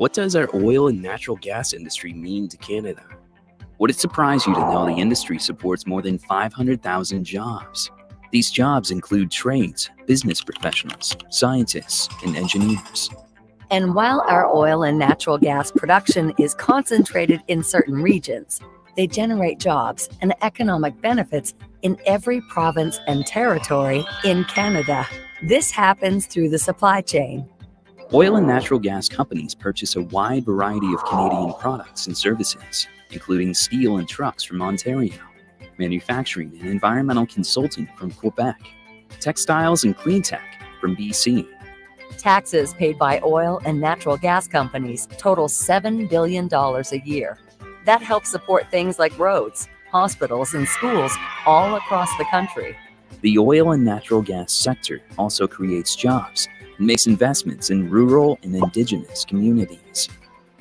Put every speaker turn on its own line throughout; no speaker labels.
What does our oil and natural gas industry mean to Canada? Would it surprise you to know the industry supports more than 500,000 jobs? These jobs include trades, business professionals, scientists, and engineers.
And while our oil and natural gas production is concentrated in certain regions, they generate jobs and economic benefits in every province and territory in Canada. This happens through the supply chain.
Oil and natural gas companies purchase a wide variety of Canadian products and services, including steel and trucks from Ontario, manufacturing and environmental consulting from Quebec, textiles and clean tech from BC.
Taxes paid by oil and natural gas companies total $7 billion a year. That helps support things like roads, hospitals, and schools all across the country.
The oil and natural gas sector also creates jobs and makes investments in rural and Indigenous communities.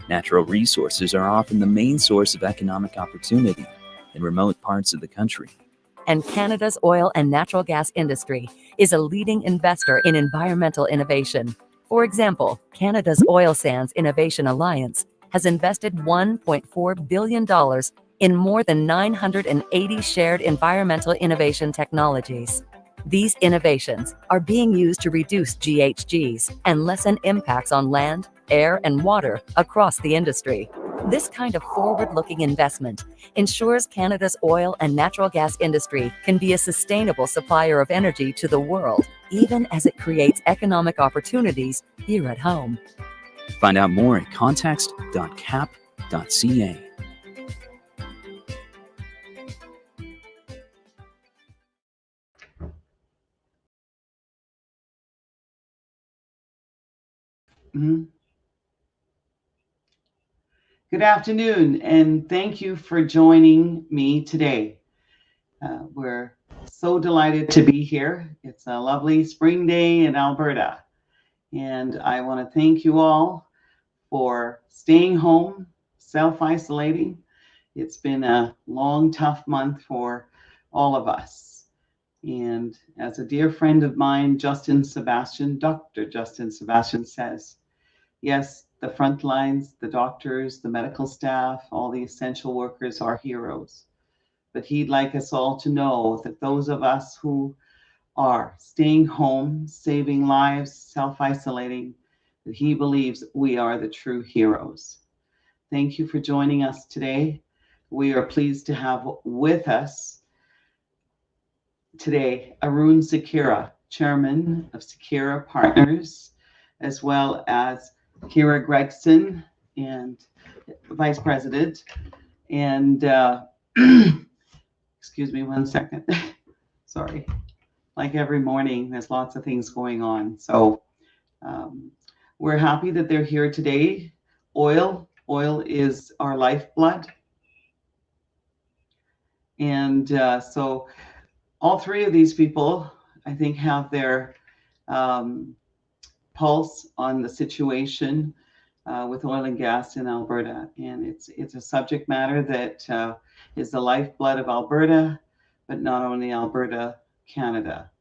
Natural resources are often the main source of economic opportunity in remote parts of the country.
And Canada's oil and natural gas industry is a leading investor in environmental innovation. For example, Canada's Oil Sands Innovation Alliance has invested $1.4 billion in more than 980 shared environmental innovation technologies. These innovations are being used to reduce GHGs and lessen impacts on land, air, and water across the industry. This kind of forward-looking investment ensures Canada's oil and natural gas industry can be a sustainable supplier of energy to the world, even as it creates economic opportunities here at home.
Find out more at context.cap.ca.
Good afternoon, and thank you for joining me today. We're so delighted to be here. It's a lovely spring day in Alberta, and I want to thank you all for staying home, self-isolating. It's been a long, tough month for all of us. And as a dear friend of mine, Dr. Justin Sebastian says, yes, the front lines, the doctors, the medical staff, all the essential workers are heroes. But he'd like us all to know that those of us who are staying home, saving lives, self-isolating, that he believes we are the true heroes. Thank you for joining us today. We are pleased to have with us today Aroon Sequeira, Chairman of Sequeira Partners, as well as Kyra Gregson, and Vice President. And excuse me 1 second. Sorry. Like every morning, there's lots of things going on. So we're happy that they're here today. Oil is our lifeblood. And so all three of these people, I think, have their pulse on the situation with oil and gas in Alberta. And it's a subject matter that is the lifeblood of Alberta, but not only Alberta, Canada.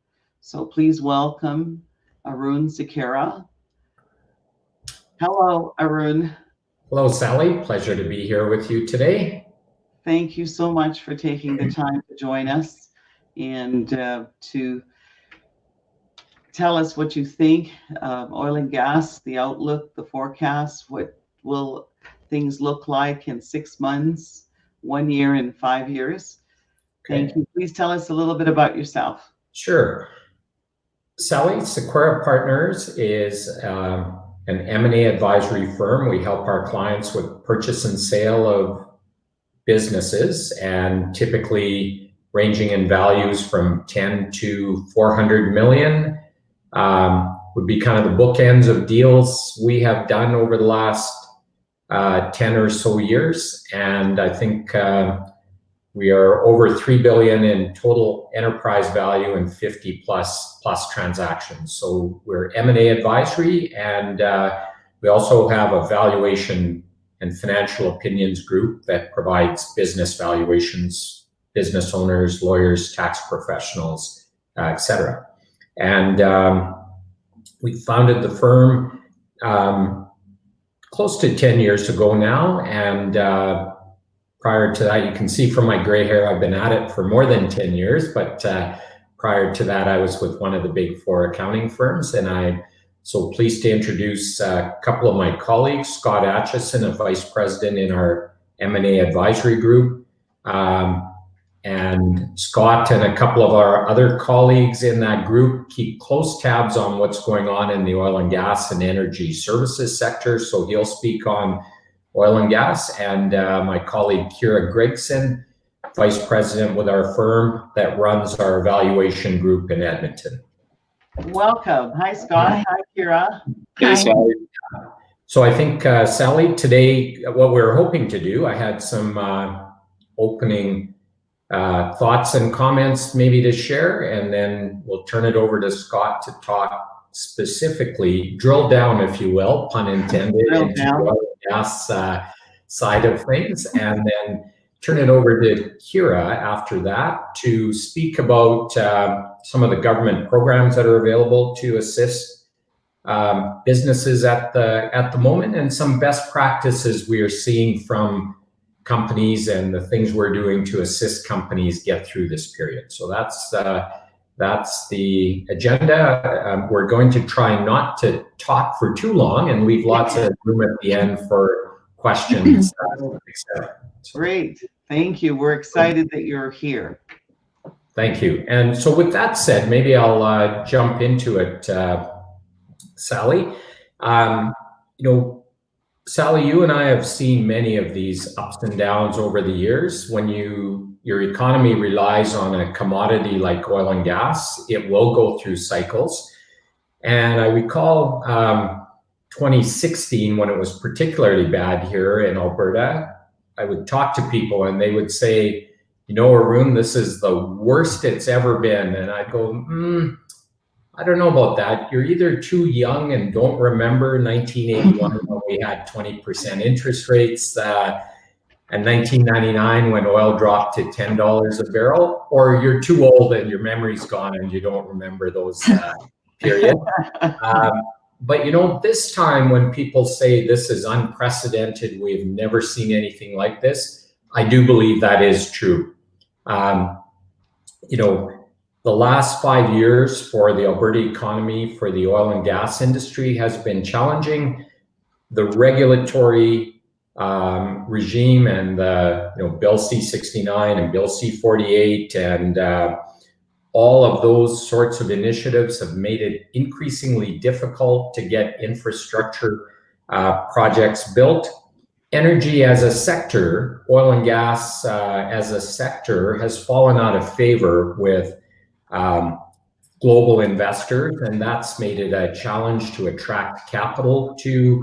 So please welcome Aroon Sequeira. Hello, Aroon.
Hello, Sally. Pleasure to be here with you today.
Thank you so much for taking the time to join us and to tell us what you think of oil and gas, the outlook, the forecast. What will things look like in 6 months, 1 year, and 5 years? Okay. Thank you. Please tell us a little bit about yourself.
Sure. Sally, Sequeira Partners is an M&A advisory firm. We help our clients with purchase and sale of businesses, and typically ranging in values from 10 to 400 million. Would be kind of the bookends of deals we have done over the last 10 or so years. And I think we are over 3 billion in total enterprise value and 50 plus transactions. So we're M&A advisory, and we also have a valuation and financial opinions group that provides business valuations, business owners, lawyers, tax professionals, etc. And we founded the firm close to 10 years ago now. And prior to that, you can see from my gray hair, I've been at it for more than 10 years. But prior to that, I was with one of the big four accounting firms. And I'm so pleased to introduce a couple of my colleagues, Scott Acheson, a vice president in our M&A advisory group. And Scott and a couple of our other colleagues in that group keep close tabs on what's going on in the oil and gas and energy services sector. So he'll speak on oil and gas. And my colleague Kyra Gregson, vice president with our firm that runs our evaluation group in Edmonton.
Welcome. Hi, Scott. Hi, Kyra.
Hey, Sally.
So I think, Sally, today, what we're hoping to do, I had some opening thoughts and comments maybe to share, and then we'll turn it over to Scott to talk specifically, drill down, if you will, pun intended, into the oil and gas side of things, and then turn it over to Kyra after that to speak about some of the government programs that are available to assist businesses at the moment, and some best practices we are seeing from companies and the things we're doing to assist companies get through this period. So that's the agenda. We're going to try not to talk for too long and leave lots of room at the end for questions.
Great. Thank you. We're excited that you're here.
Thank you. And so with that said, maybe I'll jump into it, Sally. Sally, you and I have seen many of these ups and downs over the years. When your economy relies on a commodity like oil and gas, it will go through cycles. And I recall 2016, when it was particularly bad here in Alberta, I would talk to people and they would say, Aroon, this is the worst it's ever been. And I'd go, I don't know about that. You're either too young and don't remember 1981 when we had 20% interest rates and 1999 when oil dropped to $10 a barrel, or you're too old and your memory's gone and you don't remember those periods. But this time when people say this is unprecedented, we've never seen anything like this, I do believe that is true. The last 5 years for the Alberta economy, for the oil and gas industry, has been challenging. The regulatory regime and Bill C-69 and Bill C-48 and all of those sorts of initiatives have made it increasingly difficult to get infrastructure projects built. Energy as a sector, oil and gas as a sector, has fallen out of favor with global investors, and that's made it a challenge to attract capital to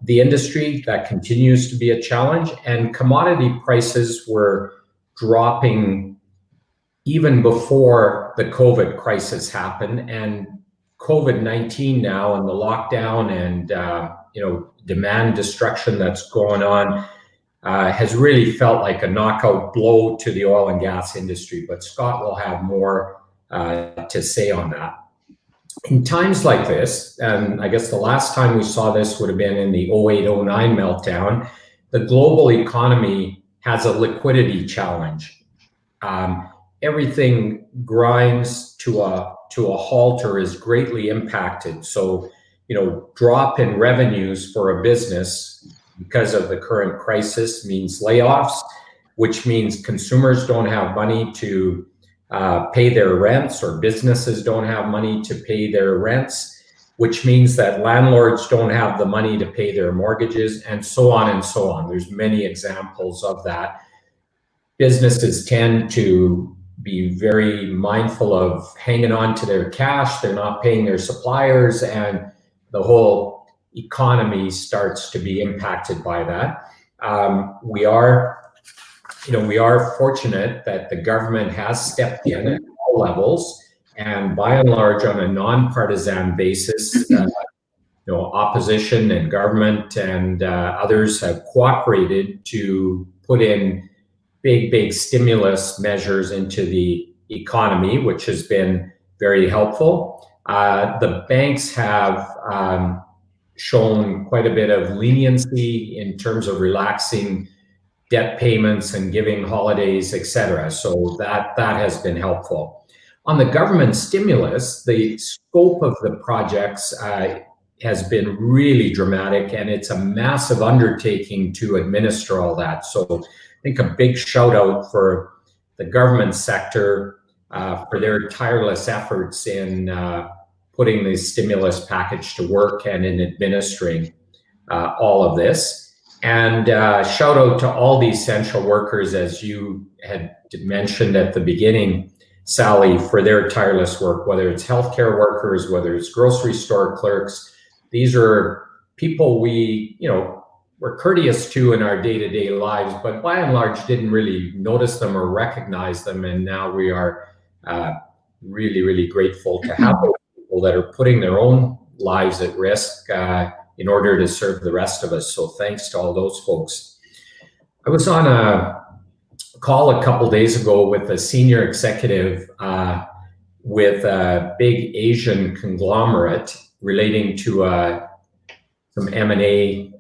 the industry. That continues to be a challenge, and commodity prices were dropping even before the COVID crisis happened, and COVID-19 now and the lockdown and demand destruction that's going on has really felt like a knockout blow to the oil and gas industry. But Scott will have more to say on that. In times like this, and I guess the last time we saw this would have been in the 08-09 meltdown, the global economy has a liquidity challenge. Everything grinds to a halt or is greatly impacted. So, drop in revenues for a business because of the current crisis means layoffs, which means consumers don't have money to pay their rents, or businesses don't have money to pay their rents, which means that landlords don't have the money to pay their mortgages, and so on and so on. There's many examples of that. Businesses tend to be very mindful of hanging on to their cash. They're not paying their suppliers, and the whole economy starts to be impacted by that. We are fortunate that the government has stepped in at all levels, and by and large, on a nonpartisan basis, opposition and government and others have cooperated to put in big stimulus measures into the economy, which has been very helpful. The banks have shown quite a bit of leniency in terms of relaxing debt payments and giving holidays, etc. So that has been helpful. On the government stimulus, the scope of the projects has been really dramatic, and it's a massive undertaking to administer all that. So I think a big shout out for the government sector for their tireless efforts in putting the stimulus package to work and in administering all of this. And shout out to all the essential workers, as you had mentioned at the beginning, Sally, for their tireless work, whether it's healthcare workers, whether it's grocery store clerks. These are people we're courteous to in our day-to-day lives, but by and large didn't really notice them or recognize them. And now we are really, really grateful to have those people that are putting their own lives at risk in order to serve the rest of us. So thanks to all those folks. I was on a call a couple days ago with a senior executive with a big Asian conglomerate relating to some M&A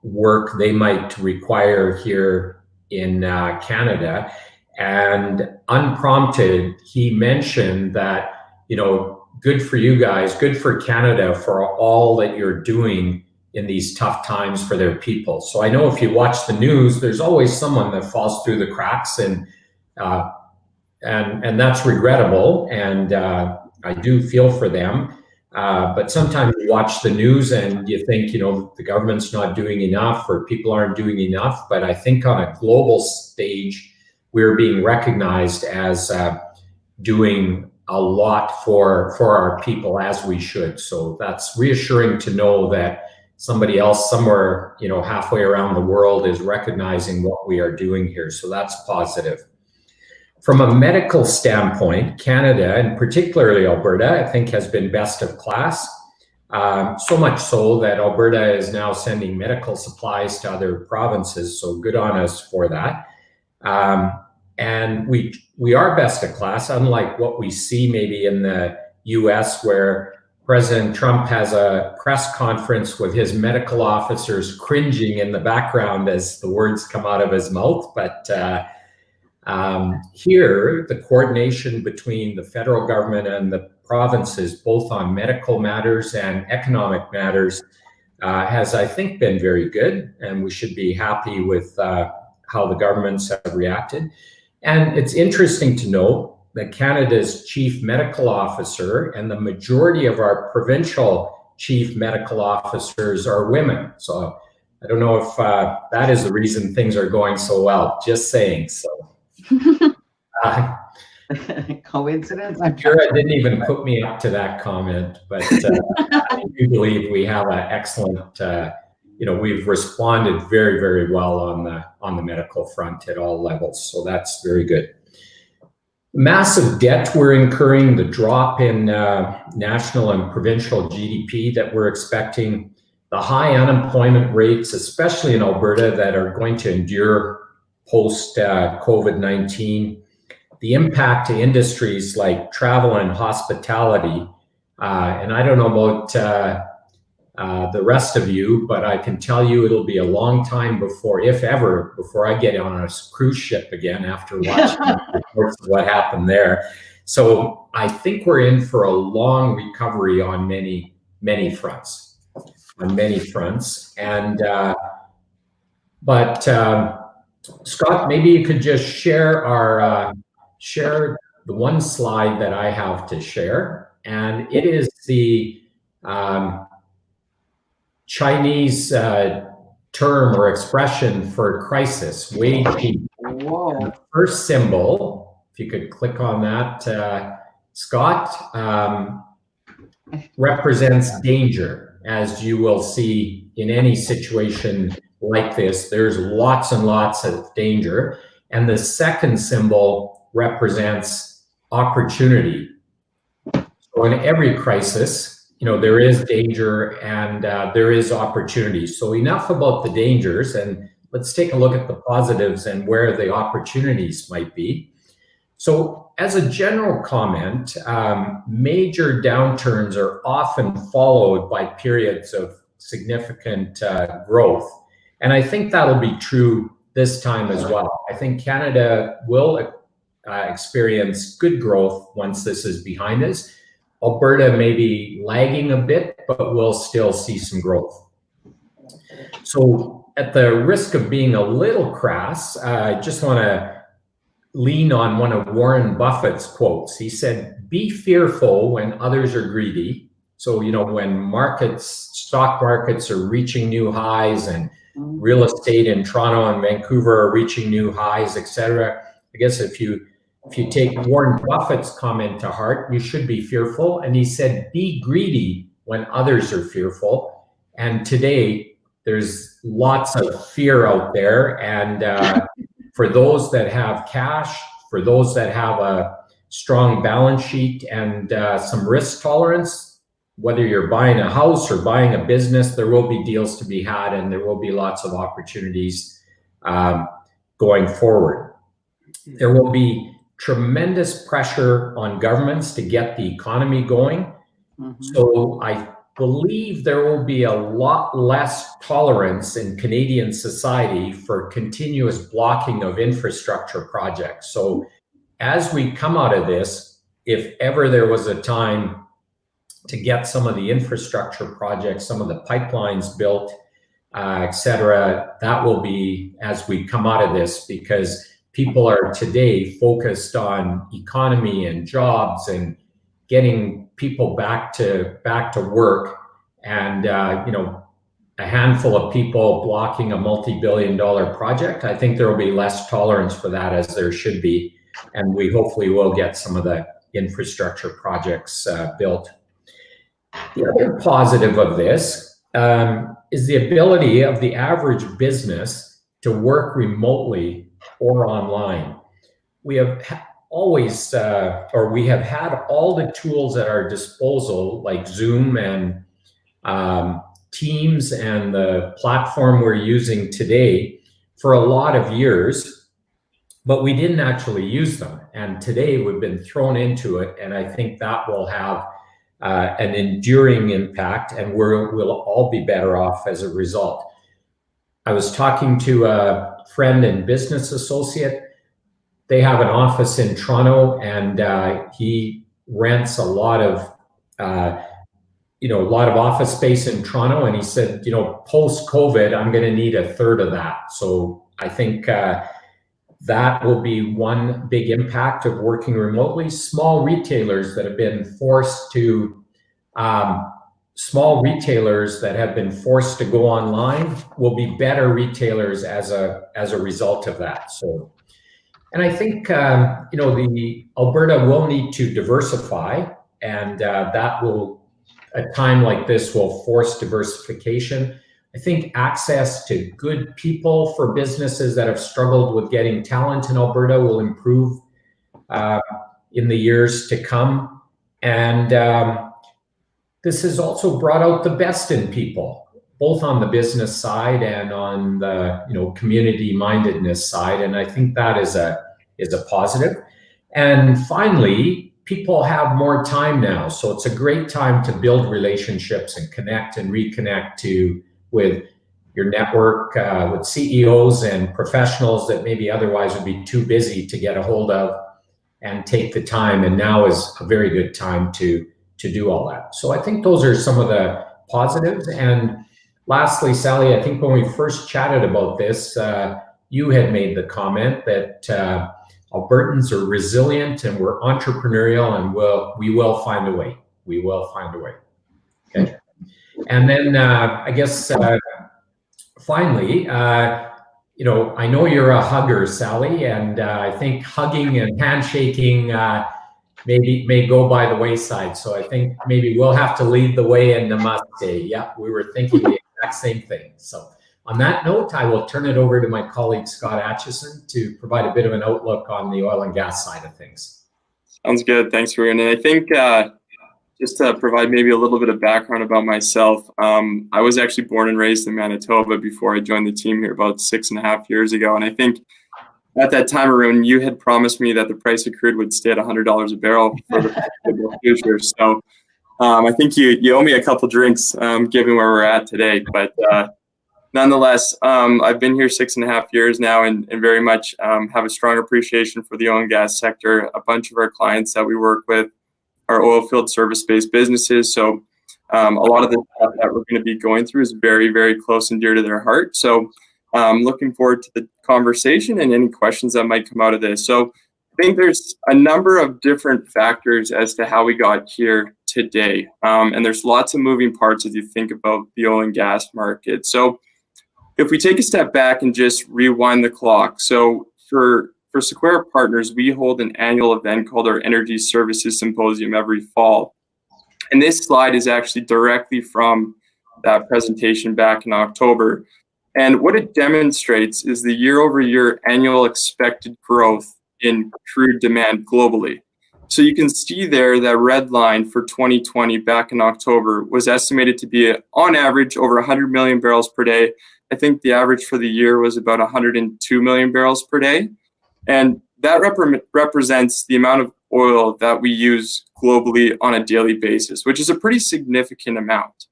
work they might require here in Canada. And unprompted, he mentioned that, good for you guys, good for Canada for all that you're doing in these tough times for their people. So I know if you watch the news, there's always someone that falls through the cracks, and that's regrettable. And I do feel for them. But sometimes you watch the news and you think, the government's not doing enough or people aren't doing enough. But I think on a global stage, we're being recognized as doing a lot for our people, as we should. So that's reassuring to know that somebody else somewhere, halfway around the world is recognizing what we are doing here. So that's positive. From a medical standpoint, Canada, and particularly Alberta, I think has been best of class. So much so that Alberta is now sending medical supplies to other provinces. So good on us for that. And we are best of class, unlike what we see maybe in the US, where President Trump has a press conference with his medical officers cringing in the background as the words come out of his mouth. But here, the coordination between the federal government and the provinces, both on medical matters and economic matters, has, I think, been very good. And we should be happy with how the governments have reacted. And it's interesting to note that Canada's chief medical officer and the majority of our provincial chief medical officers are women. So I don't know if that is the reason things are going so well. Just saying. So
coincidence?
I'm sure I didn't even put me up to that comment, but I do believe we have an excellent. We've responded very, very well on the medical front at all levels. So that's very good. Massive debt we're incurring, the drop in national and provincial GDP that we're expecting, the high unemployment rates, especially in Alberta, that are going to endure post COVID-19, the impact to industries like travel and hospitality. And I don't know about the rest of you, but I can tell you it'll be a long time before, if ever, before I get on a cruise ship again after watching reports of what happened there. So I think we're in for a long recovery on many, many fronts. And Scott, maybe you could just share the one slide that I have to share, and it is the Chinese term or expression for crisis, wage heat. The first symbol, if you could click on that, Scott, represents danger. As you will see in any situation like this, there's lots and lots of danger. And the second symbol represents opportunity. So in every crisis, there is danger and there is opportunity. So enough about the dangers, and let's take a look at the positives and where the opportunities might be. So as a general comment, major downturns are often followed by periods of significant growth. And I think that'll be true this time as well. I think Canada will experience good growth once this is behind us. Alberta may be lagging a bit, but we'll still see some growth. So at the risk of being a little crass, I just want to lean on one of Warren Buffett's quotes. He said, "Be fearful when others are greedy." So, when stock markets are reaching new highs and real estate in Toronto and Vancouver are reaching new highs, etc. I guess if you take Warren Buffett's comment to heart, you should be fearful. And he said, "Be greedy when others are fearful." And today, there's lots of fear out there. And for those that have cash, for those that have a strong balance sheet and some risk tolerance, whether you're buying a house or buying a business, there will be deals to be had, and there will be lots of opportunities going forward. There will be tremendous pressure on governments to get the economy going. So I believe there will be a lot less tolerance in Canadian society for continuous blocking of infrastructure projects. So as we come out of this, if ever there was a time to get some of the infrastructure projects, some of the pipelines built, etc., that will be as we come out of this, because people are today focused on economy and jobs and getting people back to work. And a handful of people blocking a multi-billion-dollar project, I think there will be less tolerance for that, as there should be, and we hopefully will get some of the infrastructure projects built. The other positive of this is the ability of the average business to work remotely or online. We have always, we have had all the tools at our disposal, like Zoom and Teams and the platform we're using today, for a lot of years, but we didn't actually use them. And today we've been thrown into it, and I think that will have an enduring impact, and we'll all be better off as a result. I was talking to a friend and business associate. They have an office in Toronto, and he rents a lot of office space in Toronto. And he said, post-COVID, I'm going to need a third of that. So I think that will be one big impact of working remotely. Small retailers that have been forced to go online will be better retailers as a result of that. So, and I think the Alberta will need to diversify, and that will, a time like this will force diversification. I think access to good people for businesses that have struggled with getting talent in Alberta will improve in the years to come. And this has also brought out the best in people, both on the business side and on the community mindedness side. And I think that is a positive. And finally, people have more time now. So it's a great time to build relationships and connect and reconnect with your network, with CEOs and professionals that maybe otherwise would be too busy to get a hold of and take the time. And now is a very good time to do all that. So I think those are some of the positives. And lastly, Sally, I think when we first chatted about this, you had made the comment that Albertans are resilient and we're entrepreneurial, and we will find a way. We will find a way. Okay. And then I guess finally, I know you're a hugger, Sally, and I think hugging and handshaking may go by the wayside. So I think maybe we'll have to lead the way in Namaste. Yeah, we were thinking the exact same thing. So on that note, I will turn it over to my colleague, Scott Acheson, to provide a bit of an outlook on the oil and gas side of things.
Sounds good. Thanks, Aroon. And I think just to provide maybe a little bit of background about myself, I was actually born and raised in Manitoba before I joined the team here about 6.5 years ago. And I think at that time, Aroon, you had promised me that the price of crude would stay at $100 a barrel for the future. So I think you owe me a couple drinks, given where we're at today. But nonetheless, I've been here 6.5 years now, and very much have a strong appreciation for the oil and gas sector. A bunch of our clients that we work with are oil field service-based businesses. So a lot of the stuff that we're going to be going through is very, very close and dear to their heart. So looking forward to the conversation and any questions that might come out of this. So I think there's a number of different factors as to how we got here today. And there's lots of moving parts as you think about the oil and gas market. So if we take a step back and just rewind the clock. So for Sequeira Partners, we hold an annual event called our Energy Services Symposium every fall. And this slide is actually directly from that presentation back in October. And what it demonstrates is the year-over-year annual expected growth in crude demand globally. So you can see there that red line for 2020 back in October was estimated to be on average over 100 million barrels per day. I think the average for the year was about 102 million barrels per day. And that represents the amount of oil that we use globally on a daily basis, which is a pretty significant amount.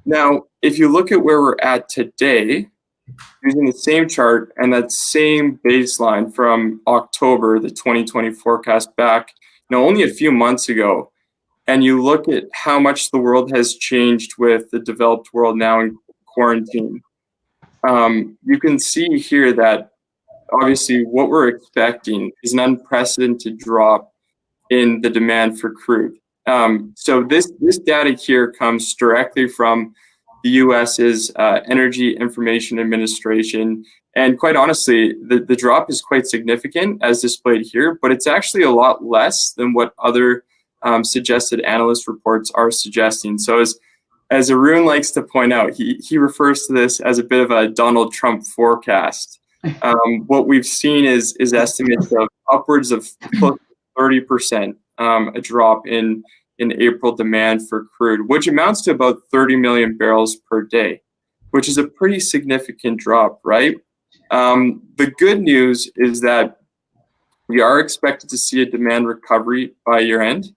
Now, if you look at where we're at today, using the same chart and that same baseline from October, the 2020 forecast back, only a few months ago, and you look at how much the world has changed with the developed world now in quarantine, you can see here that obviously what we're expecting is an unprecedented drop in the demand for crude. So this data here comes directly from the US's Energy Information Administration. And quite honestly, the drop is quite significant as displayed here, but it's actually a lot less than what other suggested analyst reports are suggesting. So as Aroon likes to point out, he refers to this as a bit of a Donald Trump forecast. What we've seen is estimates of upwards of close to 30% a drop in April demand for crude, which amounts to about 30 million barrels per day, which is a pretty significant drop, right? The good news is that we are expected to see a demand recovery by year end.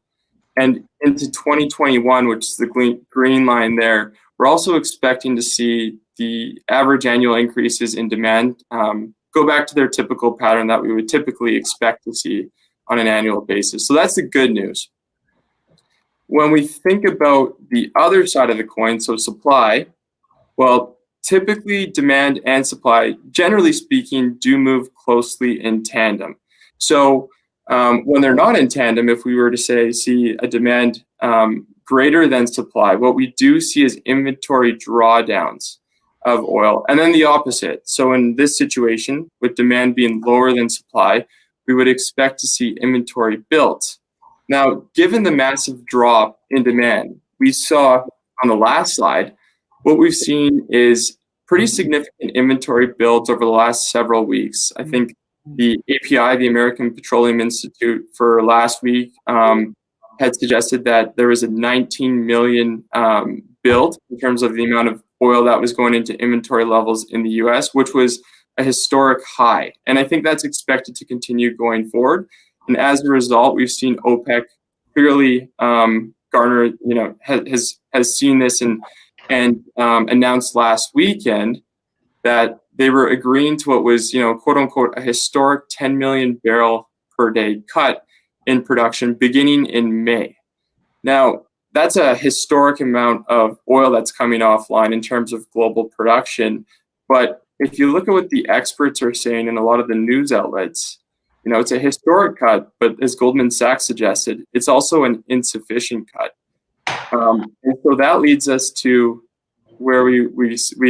And into 2021, which is the green line there, we're also expecting to see the average annual increases in demand go back to their typical pattern that we would typically expect to see on an annual basis. So that's the good news. When we think about the other side of the coin, so supply, well, typically demand and supply, generally speaking, do move closely in tandem. So when they're not in tandem, if we were to see a demand greater than supply, what we do see is inventory drawdowns of oil, and then the opposite. So in this situation, with demand being lower than supply, we would expect to see inventory built. Now, given the massive drop in demand we saw on the last slide, what we've seen is pretty significant inventory builds over the last several weeks. I think the API, the American Petroleum Institute, for last week had suggested that there was a 19 million build in terms of the amount of oil that was going into inventory levels in the US, which was a historic high. And I think that's expected to continue going forward. And as a result, we've seen OPEC clearly garner, has seen this and announced last weekend that they were agreeing to what was, quote unquote, a historic 10 million barrel per day cut in production beginning in May. Now, that's a historic amount of oil that's coming offline in terms of global production. But if you look at what the experts are saying in a lot of the news outlets, it's a historic cut, but as Goldman Sachs suggested, it's also an insufficient cut. And so that leads us to where we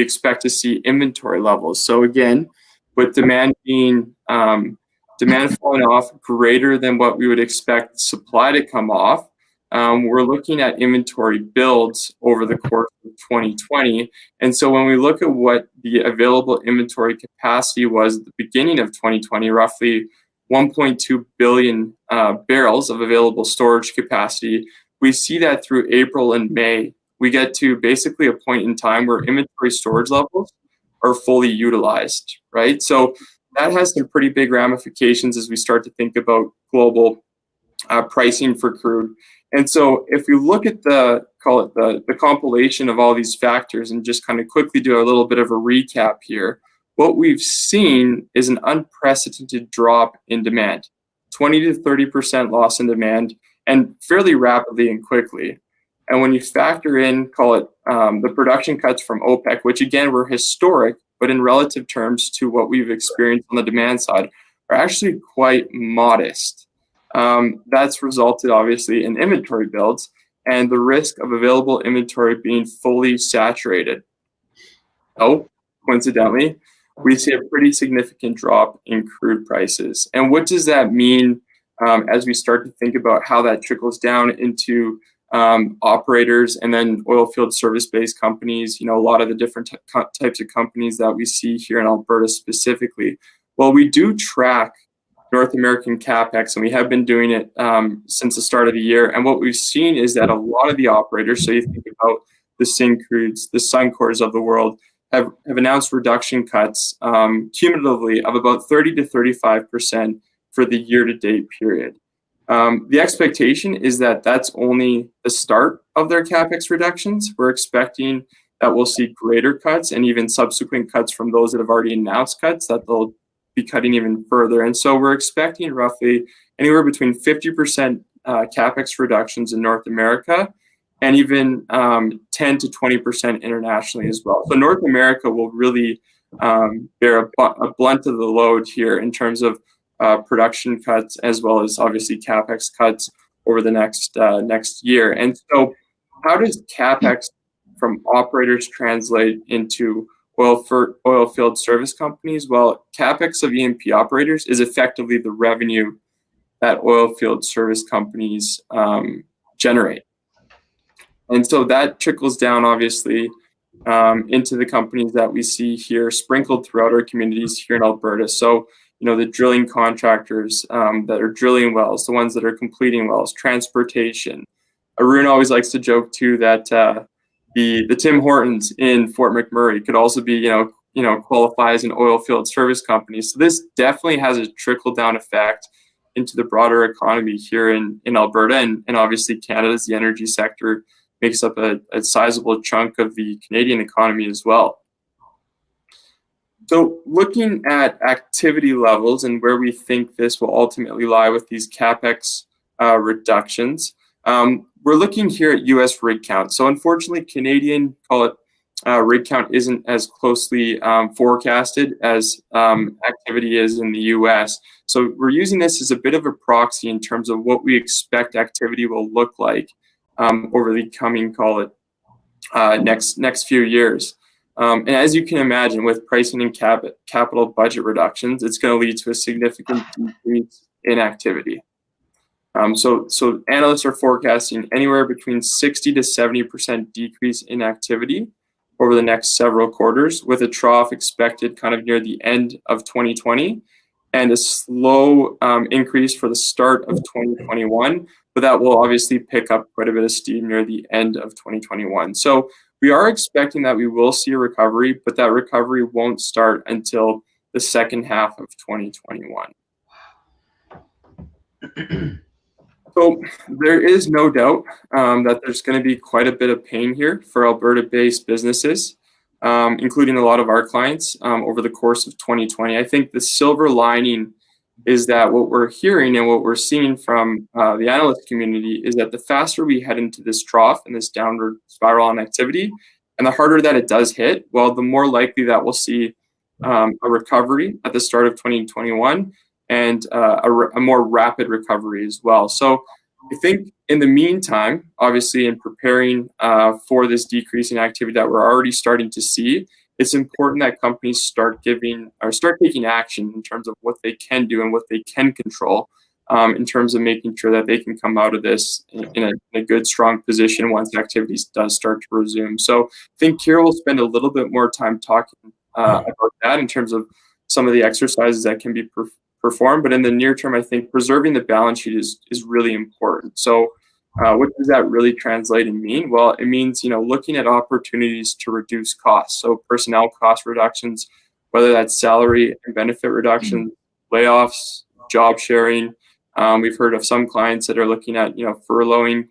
expect to see inventory levels. So again, with demand falling off greater than what we would expect supply to come off, we're looking at inventory builds over the course of 2020. And so when we look at what the available inventory capacity was at the beginning of 2020, roughly 1.2 billion barrels of available storage capacity, we see that through April and May, we get to basically a point in time where inventory storage levels are fully utilized, right? So that has some pretty big ramifications as we start to think about global pricing for crude. And so if we look at the compilation of all these factors and just kind of quickly do a little bit of a recap here, what we've seen is an unprecedented drop in demand, 20 to 30% loss in demand, and fairly rapidly and quickly. And when you factor in, the production cuts from OPEC, which again were historic, but in relative terms to what we've experienced on the demand side, are actually quite modest. That's resulted obviously in inventory builds and the risk of available inventory being fully saturated. Oh, coincidentally, we see a pretty significant drop in crude prices. And what does that mean as we start to think about how that trickles down into operators and then oil field service-based companies, a lot of the different types of companies that we see here in Alberta specifically? Well, we do track North American CapEx, and we have been doing it since the start of the year. And what we've seen is that a lot of the operators, so you think about the Syncrudes, the Suncors of the world, have announced reduction cuts cumulatively of about 30 to 35% for the year-to-date period. The expectation is that that's only the start of their CapEx reductions. We're expecting that we'll see greater cuts and even subsequent cuts from those that have already announced cuts, that they'll be cutting even further. And so we're expecting roughly anywhere between 50% CapEx reductions in North America and even 10 to 20% internationally as well. So North America will really bear a blunt of the load here in terms of production cuts, as well as obviously CapEx cuts over the next year. And so how does CapEx from operators translate into oil field service companies? Well, CapEx of E&P operators is effectively the revenue that oil field service companies generate. And so that trickles down, obviously, into the companies that we see here sprinkled throughout our communities here in Alberta. So, the drilling contractors that are drilling wells, the ones that are completing wells, transportation. Aroon always likes to joke, too, that the Tim Hortons in Fort McMurray could also be, qualify as an oil field service company. So this definitely has a trickle-down effect into the broader economy here in Alberta, and obviously Canada's the energy sector makes up a sizable chunk of the Canadian economy as well. So looking at activity levels and where we think this will ultimately lie with these CapEx reductions, we're looking here at U.S. rig count. So unfortunately, Canadian, rig count isn't as closely forecasted as activity is in the U.S. So we're using this as a bit of a proxy in terms of what we expect activity will look like over the coming, next few years. And as you can imagine, with pricing and capital budget reductions, it's going to lead to a significant decrease in activity. So analysts are forecasting anywhere between 60 to 70% decrease in activity over the next several quarters, with a trough expected kind of near the end of 2020 and a slow increase for the start of 2021, but that will obviously pick up quite a bit of steam near the end of 2021. So we are expecting that we will see a recovery, but that recovery won't start until the second half of 2021. So there is no doubt that there's going to be quite a bit of pain here for Alberta-based businesses, including a lot of our clients over the course of 2020. I think the silver lining is that what we're hearing and what we're seeing from the analyst community is that the faster we head into this trough and this downward spiral on activity, and the harder that it does hit, well, the more likely that we'll see a recovery at the start of 2021 and a more rapid recovery as well. So I think in the meantime, obviously in preparing for this decrease in activity that we're already starting to see, it's important that companies start taking action in terms of what they can do and what they can control in terms of making sure that they can come out of this in a good, strong position once activities does start to resume. So I think Kyra will spend a little bit more time talking about that in terms of some of the exercises that can be performed. But in the near term, I think preserving the balance sheet is really important. So what does that really translate and mean? Well, it means, looking at opportunities to reduce costs. So personnel cost reductions, whether that's salary and benefit reductions, layoffs, job sharing, We've heard of some clients that are looking at, furloughing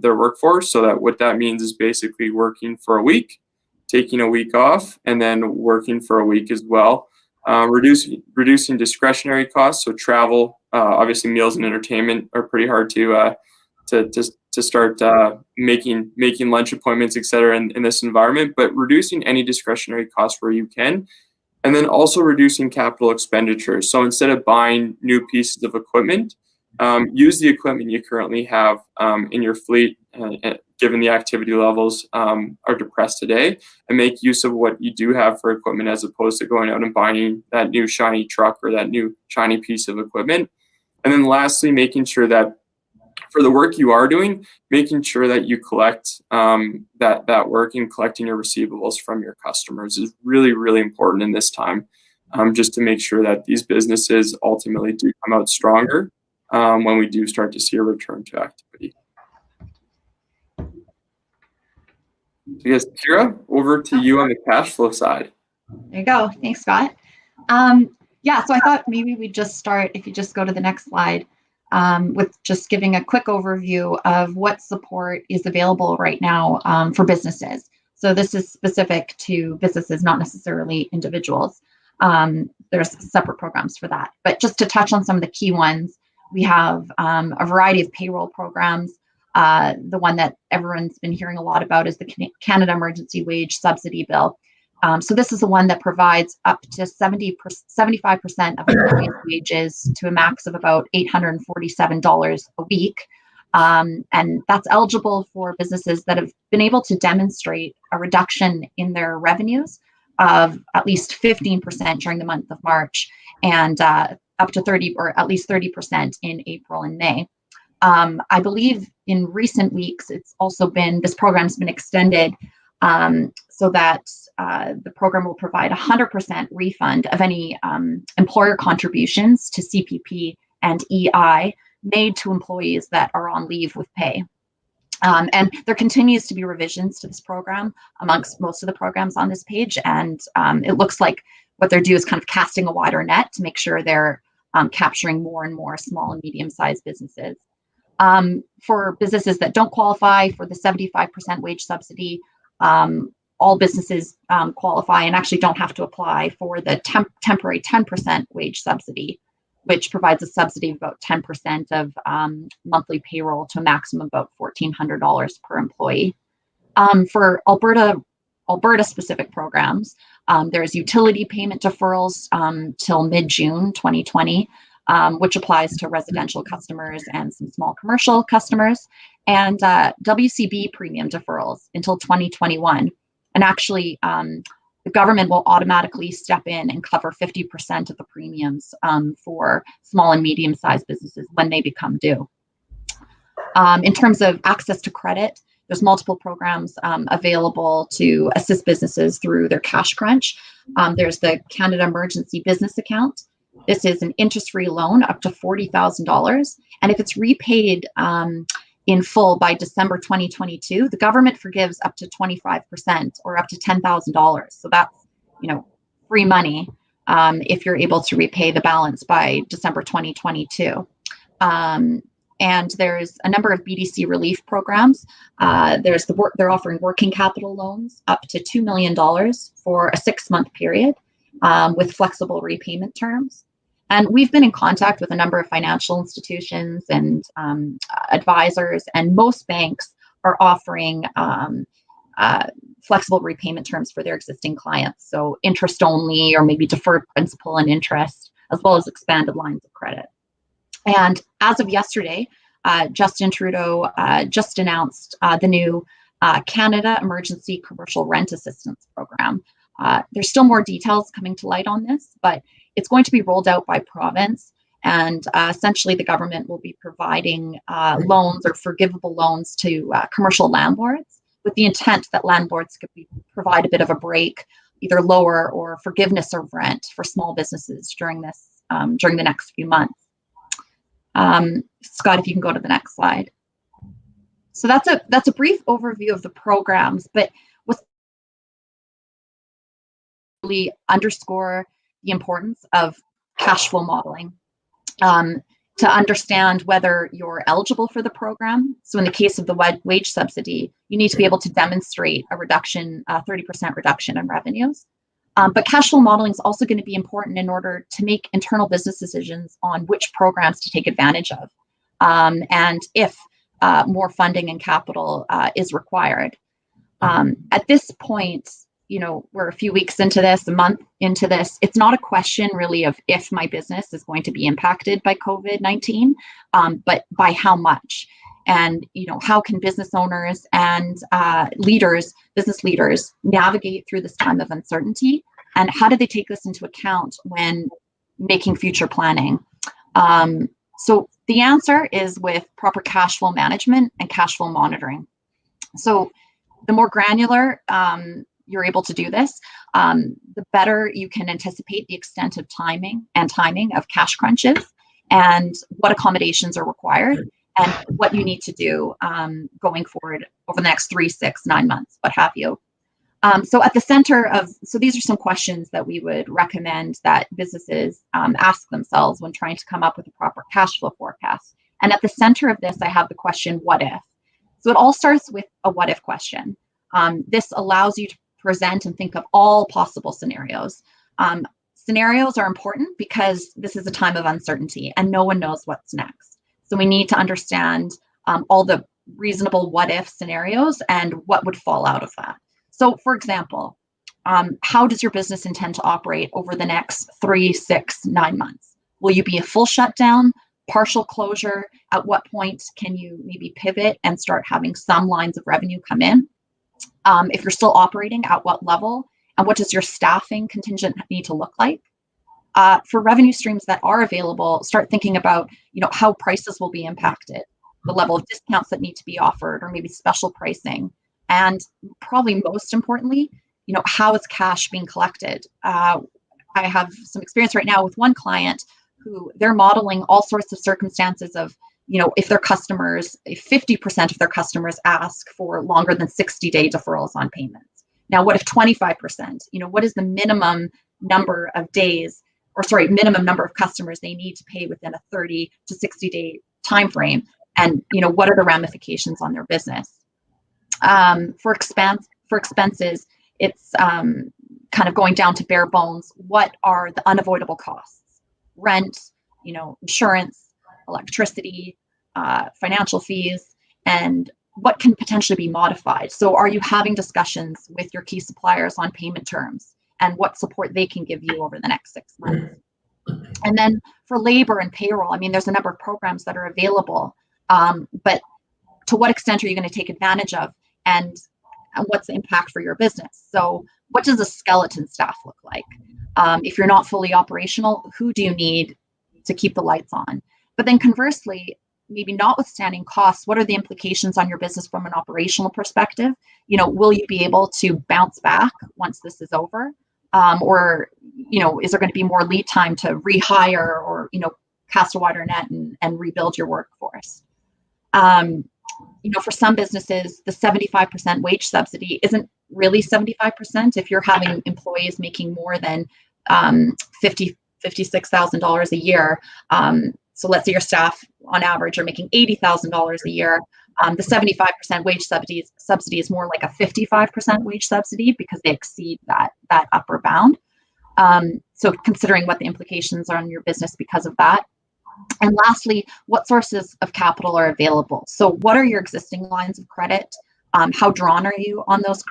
their workforce. So what that means is basically working for a week, taking a week off, and then working for a week as well. Reducing discretionary costs, so travel, obviously meals and entertainment are pretty hard to start making lunch appointments, et cetera, in this environment, but reducing any discretionary costs where you can. And then also reducing capital expenditures. So instead of buying new pieces of equipment, use the equipment you currently have in your fleet, given the activity levels are depressed today, and make use of what you do have for equipment as opposed to going out and buying that new shiny truck or that new shiny piece of equipment. And then lastly, making sure that for the work you are doing, making sure that you collect that work and collecting your receivables from your customers is really, really important in this time, just to make sure that these businesses ultimately do come out stronger when we do start to see a return to activity. So yes, Kyra, over to you on the cash flow side.
There you go. Thanks, Scott. Yeah, so I thought maybe we'd just start, if you just go to the next slide, with just giving a quick overview of what support is available right now for businesses. So this is specific to businesses, not necessarily individuals. There's separate programs for that. But just to touch on some of the key ones, we have a variety of payroll programs. The one that everyone's been hearing a lot about is the Canada Emergency Wage Subsidy Bill. So this is the one that provides up to 75% of employees' wages to a max of about $847 a week. And that's eligible for businesses that have been able to demonstrate a reduction in their revenues of at least 15% during the month of March, and up to 30 or at least 30% in April and May. I believe in recent weeks, it's also been, this program's been extended so that the program will provide 100% refund of any employer contributions to CPP and EI made to employees that are on leave with pay. And there continues to be revisions to this program amongst most of the programs on this page. And it looks like what they're doing is kind of casting a wider net to make sure they're capturing more and more small and medium-sized businesses. For businesses that don't qualify for the 75% wage subsidy, all businesses qualify and actually don't have to apply for the temporary 10% wage subsidy, which provides a subsidy of about 10% of monthly payroll to a maximum of about $1,400 per employee. For Alberta-specific programs, there's utility payment deferrals till mid-June 2020, which applies to residential customers and some small commercial customers, and WCB premium deferrals until 2021. And actually, the government will automatically step in and cover 50% of the premiums for small and medium-sized businesses when they become due. In terms of access to credit, there's multiple programs available to assist businesses through their cash crunch. There's the Canada Emergency Business Account. This is an interest-free loan up to $40,000. And if it's repaid in full by December 2022, the government forgives up to 25% or up to $10,000. So that's, free money if you're able to repay the balance by December 2022. And there's a number of BDC relief programs. They're offering working capital loans up to $2 million for a 6-month period with flexible repayment terms. And we've been in contact with a number of financial institutions and advisors, and most banks are offering flexible repayment terms for their existing clients. So interest only, or maybe deferred principal and interest, as well as expanded lines of credit. And as of yesterday, Justin Trudeau just announced the new Canada Emergency Commercial Rent Assistance Program. There's still more details coming to light on this, but it's going to be rolled out by province, and essentially the government will be providing loans or forgivable loans to commercial landlords, with the intent that landlords could provide a bit of a break, either lower or forgiveness of rent for small businesses during the next few months. Scott, if you can go to the next slide. So that's a brief overview of the programs, but what's really underscore the importance of cash flow modeling. to understand whether you're eligible for the program. So in the case of the wage subsidy, you need to be able to demonstrate a reduction, 30% reduction in revenues. But cash flow modeling is also going to be important in order to make internal business decisions on which programs to take advantage of, and if more funding and capital is required. At this point, we're a few weeks into this, a month into this. It's not a question really of if my business is going to be impacted by COVID-19, but by how much. And how can business owners and business leaders navigate through this time of uncertainty, and how do they take this into account when making future planning? So the answer is with proper cash flow management and cash flow monitoring. So the more granular you're able to do this, the better you can anticipate the extent of timing of cash crunches and what accommodations are required and what you need to do going forward over the next 3, 6, 9 months, what have you. So at the center of, so these are some questions that we would recommend that businesses ask themselves when trying to come up with a proper cash flow forecast. And at the center of this, I have the question, what if? So it all starts with a what if question. This allows you to present and think of all possible scenarios. Scenarios are important because this is a time of uncertainty and no one knows what's next. So we need to understand all the reasonable what if scenarios and what would fall out of that. So for example, how does your business intend to operate over the next 3, 6, 9 months? Will you be a full shutdown, partial closure? At what point can you maybe pivot and start having some lines of revenue come in? If you're still operating, at what level? And what does your staffing contingent need to look like? For revenue streams that are available, start thinking about how prices will be impacted, the level of discounts that need to be offered, or maybe special pricing. And probably most importantly, how is cash being collected? I have some experience right now with one client who they're modeling all sorts of circumstances of, if their customers, if 50% of their customers ask for longer than 60-day deferrals on payments. Now, what if 25%? What is the minimum number of days, minimum number of customers they need to pay within a 30 to 60-day time frame? And what are the ramifications on their business? For expenses, it's kind of going down to bare bones. What are the unavoidable costs? Rent, insurance, electricity, financial fees, and what can potentially be modified. So are you having discussions with your key suppliers on payment terms and what support they can give you over the next 6 months? And then for labor and payroll, there's a number of programs that are available, but to what extent are you going to take advantage of, and what's the impact for your business? So what does a skeleton staff look like? If you're not fully operational, who do you need to keep the lights on? But then conversely, maybe notwithstanding costs, what are the implications on your business from an operational perspective? Will you be able to bounce back once this is over? Or, is there going to be more lead time to rehire or, cast a wider net and rebuild your workforce? For some businesses, the 75% wage subsidy isn't really 75% if you're having employees making more than $56,000 a year. So let's say your staff on average are making $80,000 a year. The 75% wage subsidy is more like a 55% wage subsidy because they exceed that upper bound. So considering what the implications are on your business because of that. And lastly, what sources of capital are available? So what are your existing lines of credit? How drawn are you on those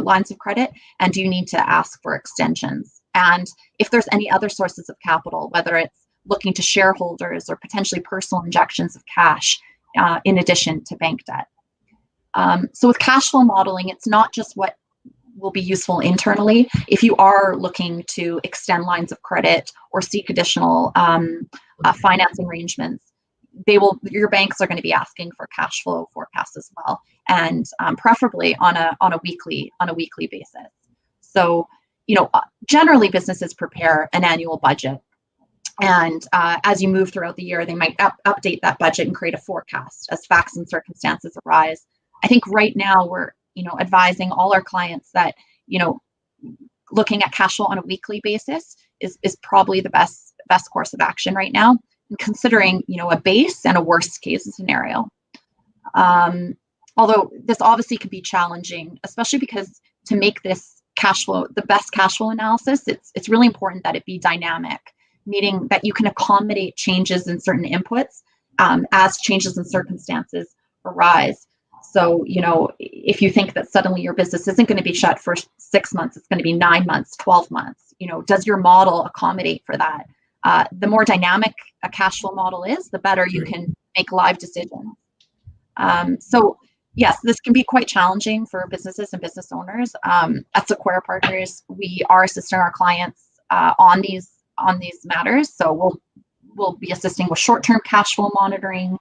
lines of credit? And do you need to ask for extensions? And if there's any other sources of capital, whether it's looking to shareholders or potentially personal injections of cash in addition to bank debt. So with cash flow modeling, it's not just what will be useful internally. If you are looking to extend lines of credit or seek additional financing arrangements, your banks are going to be asking for cash flow forecasts as well, and preferably on a weekly basis. So generally businesses prepare an annual budget, and as you move throughout the year, they might update that budget and create a forecast as facts and circumstances arise. I think right now we're advising all our clients that looking at cash flow on a weekly basis is probably the best course of action right now. considering, a base and a worst case scenario. Although this obviously can be challenging, especially because to make this the best cash flow analysis, it's really important that it be dynamic, meaning that you can accommodate changes in certain inputs as changes in circumstances arise. So, if you think that suddenly your business isn't going to be shut for 6 months, it's going to be 9 months, 12 months, does your model accommodate for that? The more dynamic a cash flow model is, the better you can make live decisions. So yes, this can be quite challenging for businesses and business owners. At Sequeira Partners, we are assisting our clients on these matters. So we'll be assisting with short-term cash flow monitoring,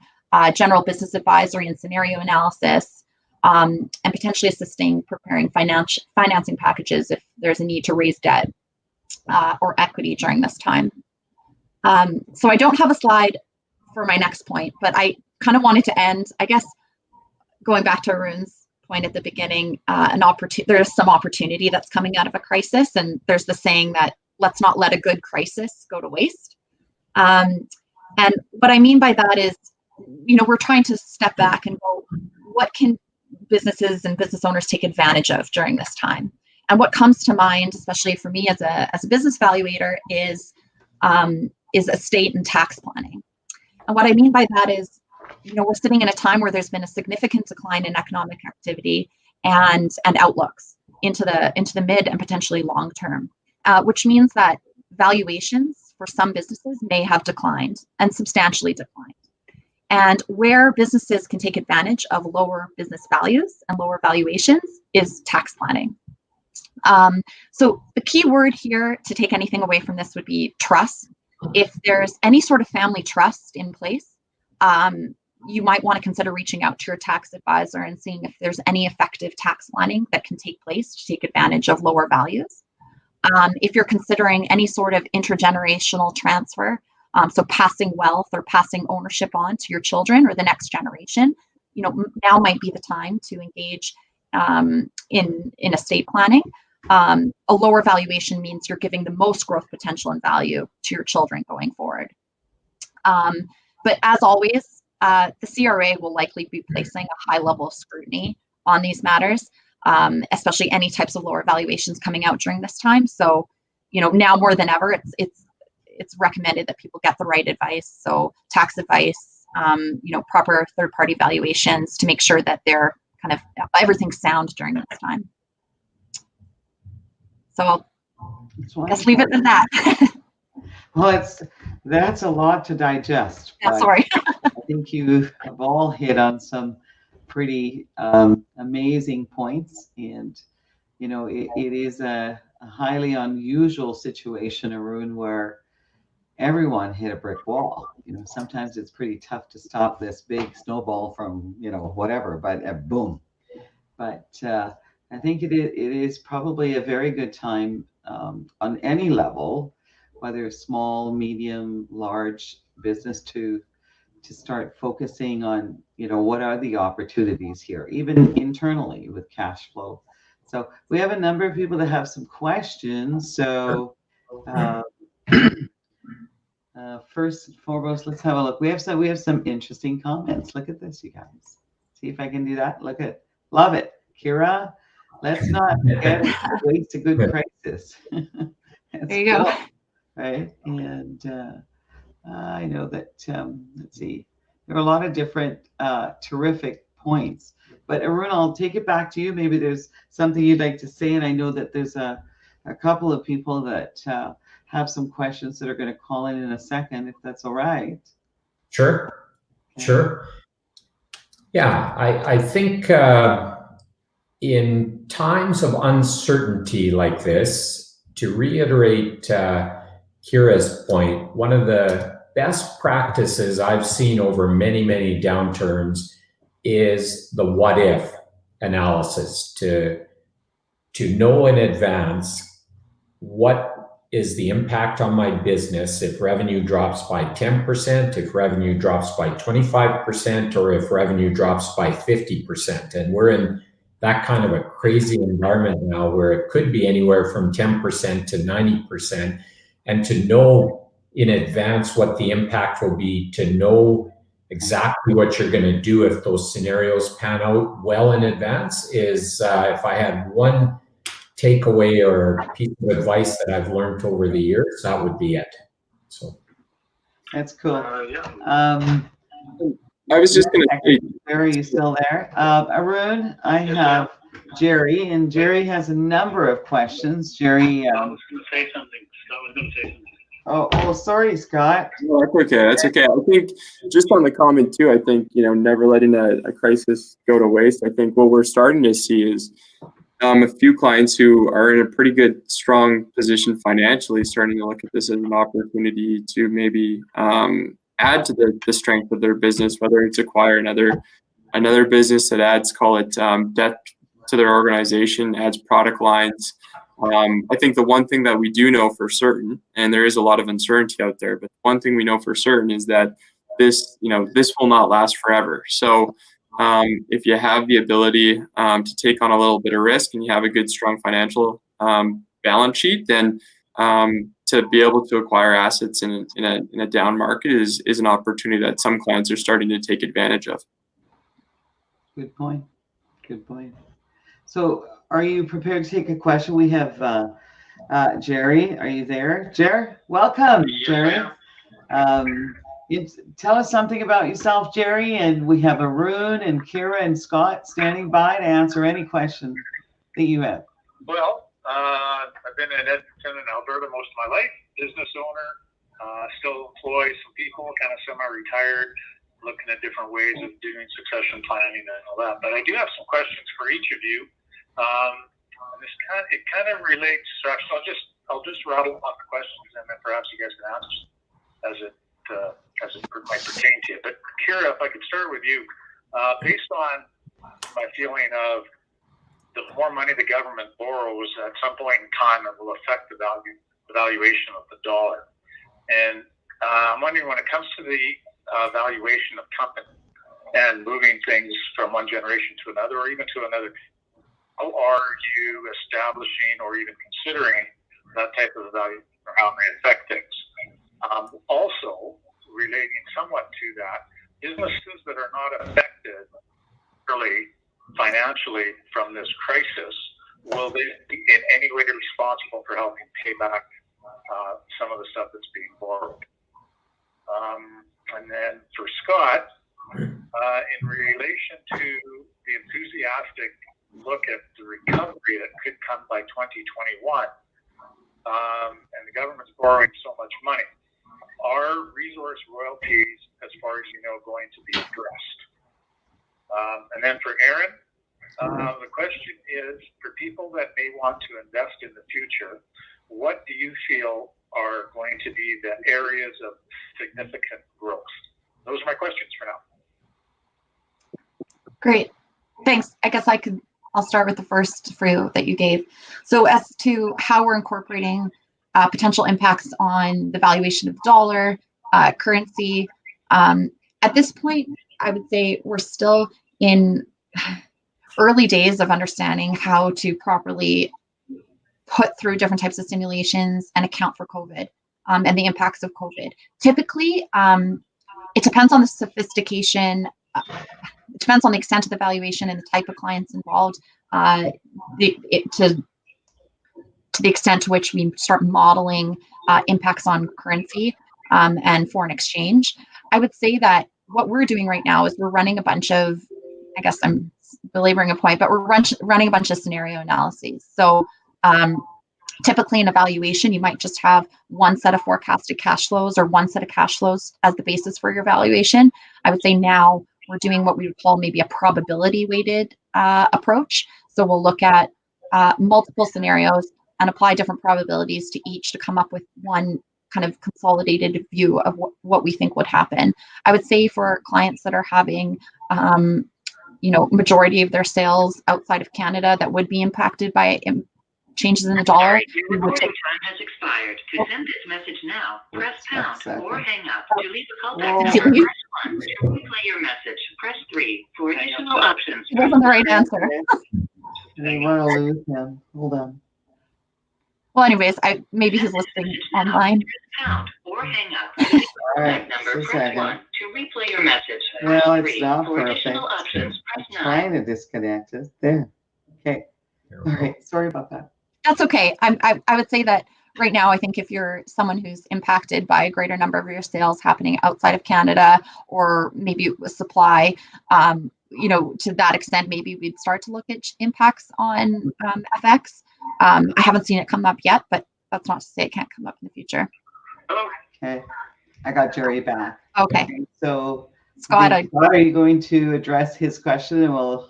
general business advisory and scenario analysis, and potentially assisting preparing financing packages if there's a need to raise debt or equity during this time. So I don't have a slide for my next point, but I kind of wanted to end, I guess, going back to Aroon's point at the beginning, there's some opportunity that's coming out of a crisis, and there's the saying that let's not let a good crisis go to waste. And what I mean by that is, we're trying to step back and go, what can businesses and business owners take advantage of during this time? And what comes to mind, especially for me as a business valuator, is estate and tax planning. And what I mean by that is, we're sitting in a time where there's been a significant decline in economic activity and outlooks into the mid and potentially long term, which means that valuations for some businesses may have declined and substantially declined. And where businesses can take advantage of lower business values and lower valuations is tax planning. So the key word here to take anything away from this would be trust. If there's any sort of family trust in place, you might want to consider reaching out to your tax advisor and seeing if there's any effective tax planning that can take place to take advantage of lower values. If you're considering any sort of intergenerational transfer, so passing wealth or passing ownership on to your children or the next generation, now might be the time to engage in estate planning. A lower valuation means you're giving the most growth potential and value to your children going forward. But as always, the CRA will likely be placing a high level of scrutiny on these matters, especially any types of lower valuations coming out during this time. So, now more than ever, it's recommended that people get the right advice. So tax advice, proper third-party valuations to make sure that they're kind of everything's sound during this time. So I'll just leave it at that.
Well, that's a lot to digest.
Yeah, sorry.
I think you have all hit on some pretty amazing points, and it is a highly unusual situation, Aroon, where everyone hit a brick wall. Sometimes it's pretty tough to stop this big snowball from whatever, but boom. But I think it is probably a very good time on any level, whether small, medium, large business, to start focusing on, what are the opportunities here, even internally with cash flow. So we have a number of people that have some questions. So first and foremost, let's have a look. We have some interesting comments. Look at this, you guys. See if I can do that. Love it. Kyra, let's not forget to waste a good crisis.
There you go.
Right. And I know that, let's see, there are a lot of different terrific points, but Aroon, I'll take it back to you. Maybe there's something you'd like to say. And I know that there's a couple of people that have some questions that are going to call in a second, if that's all right.
Sure. Okay. Sure. Yeah, I think in times of uncertainty like this, to reiterate Kyra's point, one of the best practices I've seen over many, many downturns is the what if analysis, to know in advance what is the impact on my business if revenue drops by 10%, if revenue drops by 25%, or if revenue drops by 50%. And we're in that kind of a crazy environment now where it could be anywhere from 10% to 90%. And to know in advance what the impact will be, to know exactly what you're going to do if those scenarios pan out well in advance is, if I had one takeaway or piece of advice that I've learned over the years, that would be it. So
That's cool.
I was just going to say,
Jerry, are you still there? Aroon, I have Jerry, and Jerry has a number of questions. Jerry,
I was going to say something. Scott was going to say something.
Oh, sorry, Scott.
no, that's okay. That's okay. I think just on the comment too, I think, never letting a crisis go to waste. I think what we're starting to see is a few clients who are in a pretty good, strong position financially starting to look at this as an opportunity to maybe add to the strength of their business, whether it's acquire another business that adds, call it depth to their organization, adds product lines. I think the one thing that we do know for certain, and there is a lot of uncertainty out there, but one thing we know for certain is that this will not last forever. So if you have the ability to take on a little bit of risk and you have a good, strong financial balance sheet, then to be able to acquire assets in a down market is an opportunity that some clients are starting to take advantage of.
Good point. Good point. So are you prepared to take a question? We have Jerry. Are you there? Jerry, welcome, Jerry. Tell us something about yourself, Jerry, and we have Aroon and Kyra and Scott standing by to answer any question that you have.
Well, I've been in Edmonton and Alberta most of my life, business owner, still employ some people, kind of semi-retired, looking at different ways of doing succession planning and all that. But I do have some questions for each of you. And it kind of relates. So I'll just rattle off the questions, and then perhaps you guys can answer as it might pertain to you. But Kyra, if I could start with you, based on my feeling of the more money the government borrows, at some point in time, it will affect the valuation of the dollar. And I'm wondering, when it comes to the valuation of company and moving things from one generation to another, or even to another, how are you establishing or even considering that type of value, or how it may affect things? Also, relating somewhat to that, businesses that are not affected really financially from this crisis, will they be in any way responsible for helping pay back some of the stuff that's being borrowed? And then for Scott, in relation to the enthusiastic look at the recovery that could come by 2021, and the government's borrowing so much money, are resource royalties, as far as you know, going to be addressed? And then for Aaron, the question is, for people that may want to invest in the future, what do you feel are going to be the areas of significant growth? Those are my questions for now.
Great. Thanks. I guess I'll start with the first few that you gave. So as to how we're incorporating potential impacts on the valuation of the dollar, currency, at this point, I would say we're still in early days of understanding how to properly put through different types of simulations and account for COVID and the impacts of COVID. Typically, it depends on the sophistication. It depends on the extent of the valuation and the type of clients involved, to the extent to which we start modeling impacts on currency and foreign exchange. I would say that what we're doing right now is we're running a bunch of, I guess I'm belaboring a point, but we're running a bunch of scenario analyses. So typically in a valuation, you might just have one set of forecasted cash flows or one set of cash flows as the basis for your valuation. I would say now we're doing what we would call maybe a probability weighted approach. So we'll look at multiple scenarios and apply different probabilities to each to come up with one kind of consolidated view of what we think would happen. I would say for clients that are having, majority of their sales outside of Canada that would be impacted by changes in the dollar.
Your recording time has expired. To send this message now, press pound or hang up. To leave a callback number, press 1. To replay your message, press 3. For additional options,
It wasn't the right answer.
I want to lose him. Hold on.
Well, anyways, maybe he's listening online.
Pound or hang up. To leave a contact number, press 1. To replay your message, press
Well, it's
3.
not
For
perfect.
additional options, press 9.
Trying to disconnect it. There. Okay. All right. Sorry about that.
That's okay. I would say that right now, I think if you're someone who's impacted by a greater number of your sales happening outside of Canada, or maybe it was supply, to that extent, maybe we'd start to look at impacts on FX. I haven't seen it come up yet, but that's not to say it can't come up in the future.
Okay. I got Jerry back.
Okay.
So,
Scott,
are you going to address his question, and we'll...